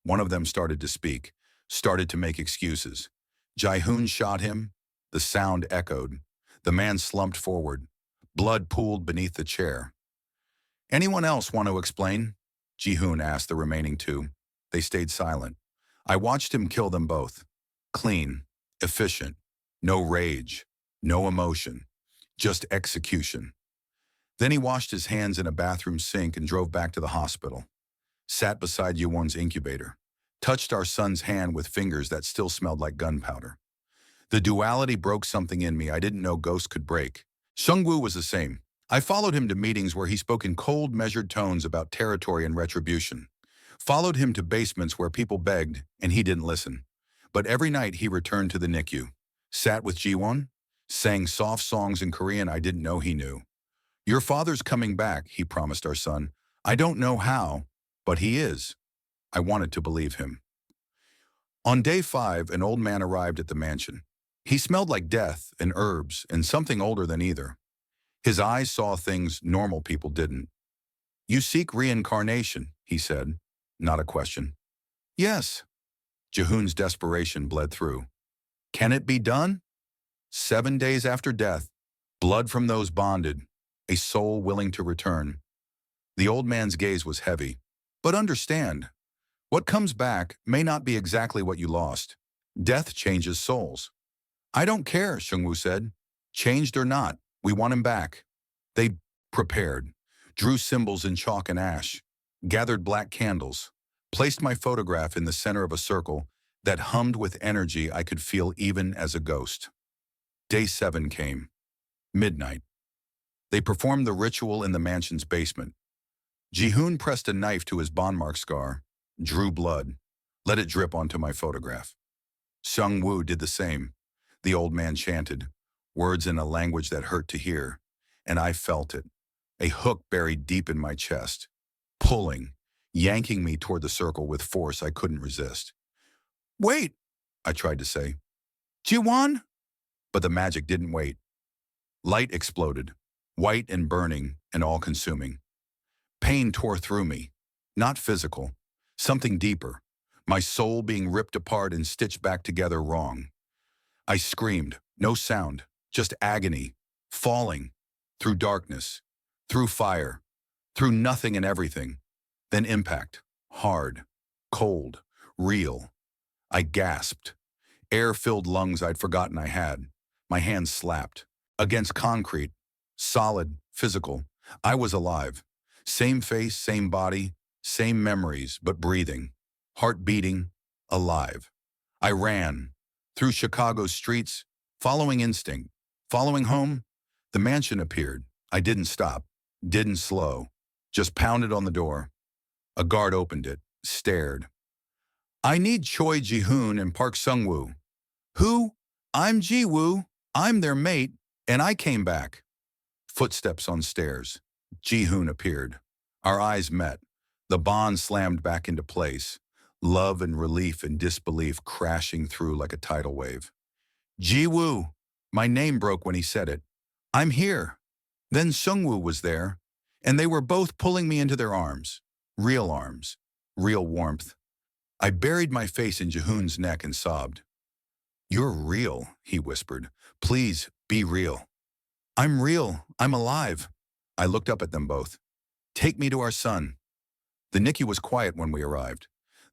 One of them started to speak, started to make excuses. Jihoon shot him. The sound echoed. The man slumped forward. Blood pooled beneath the chair. Anyone else want to explain? Jihoon asked the remaining two. They stayed silent. I watched him kill them both. Clean, efficient, no rage, no emotion, just execution. Then he washed his hands in a bathroom sink and drove back to the hospital. Sat beside Yuwon's incubator. Touched our son's hand with fingers that still smelled like gunpowder. The duality broke something in me I didn't know ghosts could break. Seungwoo was the same. I followed him to meetings where he spoke in cold, measured tones about territory and retribution. Followed him to basements where people begged, and he didn't listen. But every night he returned to the NICU. Sat with Jiwon, sang soft songs in Korean I didn't know he knew. Your father's coming back, he promised our son. I don't know how, but he is. I wanted to believe him. On day 5, an old man arrived at the mansion. He smelled like death and herbs and something older than either. His eyes saw things normal people didn't. You seek reincarnation, he said. Not a question. Yes. Jihoon's desperation bled through. Can it be done? 7 days after death, blood from those bonded, a soul willing to return. The old man's gaze was heavy. But understand, what comes back may not be exactly what you lost. Death changes souls. I don't care, Seungwoo said. Changed or not, we want him back. They prepared, drew symbols in chalk and ash, gathered black candles, placed my photograph in the center of a circle that hummed with energy I could feel even as a ghost. Day 7 came. Midnight. They performed the ritual in the mansion's basement. Jihoon pressed a knife to his bond mark scar, drew blood, let it drip onto my photograph. Seungwoo did the same. The old man chanted, words in a language that hurt to hear, and I felt it, a hook buried deep in my chest, pulling, yanking me toward the circle with force I couldn't resist. Wait, I tried to say. Jiwon? But the magic didn't wait. Light exploded, white and burning and all-consuming. Pain tore through me, not physical, something deeper, my soul being ripped apart and stitched back together wrong. I screamed, no sound, just agony, falling, through darkness, through fire, through nothing and everything. Then impact, hard, cold, real. I gasped. Air-filled lungs I'd forgotten I had. My hands slapped. Against concrete, solid, physical. I was alive. Same face, same body, same memories, but breathing. Heart beating, alive. I ran. Through Chicago's streets, following instinct. Following home, the mansion appeared. I didn't stop, didn't slow. Just pounded on the door. A guard opened it, stared. I need Choi Jihoon and Park Seungwoo. Who? I'm Jiwoo. I'm their mate, and I came back. Footsteps on stairs. Jihoon appeared. Our eyes met. The bond slammed back into place. Love and relief and disbelief crashing through like a tidal wave. Jiwoo. My name broke when he said it. I'm here. Then Seungwoo was there, and they were both pulling me into their arms. Real arms. Real warmth. I buried my face in Jihoon's neck and sobbed. You're real, he whispered. Please, be real. I'm real. I'm alive. I looked up at them both. Take me to our son. The NICU was quiet when we arrived.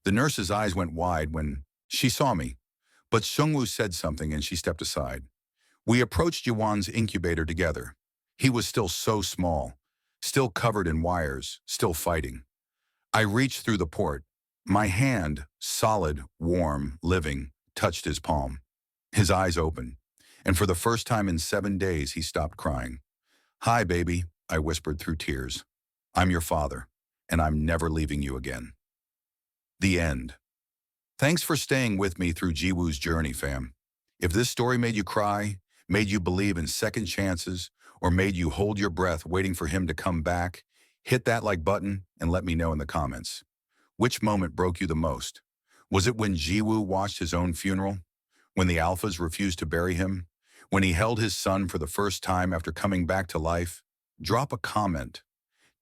The nurse's eyes went wide when she saw me. But Seungwoo said something and she stepped aside. We approached Yuan's incubator together. He was still so small, still covered in wires, still fighting. I reached through the port. My hand, solid, warm, living, touched his palm. His eyes opened, and for the first time in 7 days, he stopped crying. "Hi, baby," I whispered through tears. "I'm your father, and I'm never leaving you again." The end. Thanks for staying with me through Jiwoo's journey, fam. If this story made you cry, made you believe in second chances, or made you hold your breath waiting for him to come back, hit that like button and let me know in the comments. Which moment broke you the most? Was it when Jiwoo watched his own funeral? When the alphas refused to bury him? When he held his son for the first time after coming back to life? Drop a comment.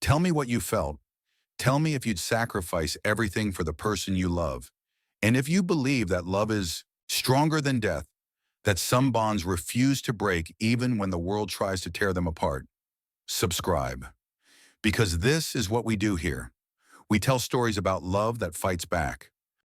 Tell me what you felt. Tell me if you'd sacrifice everything for the person you love. And if you believe that love is stronger than death, that some bonds refuse to break even when the world tries to tear them apart, subscribe. Because this is what we do here. We tell stories about love that fights back,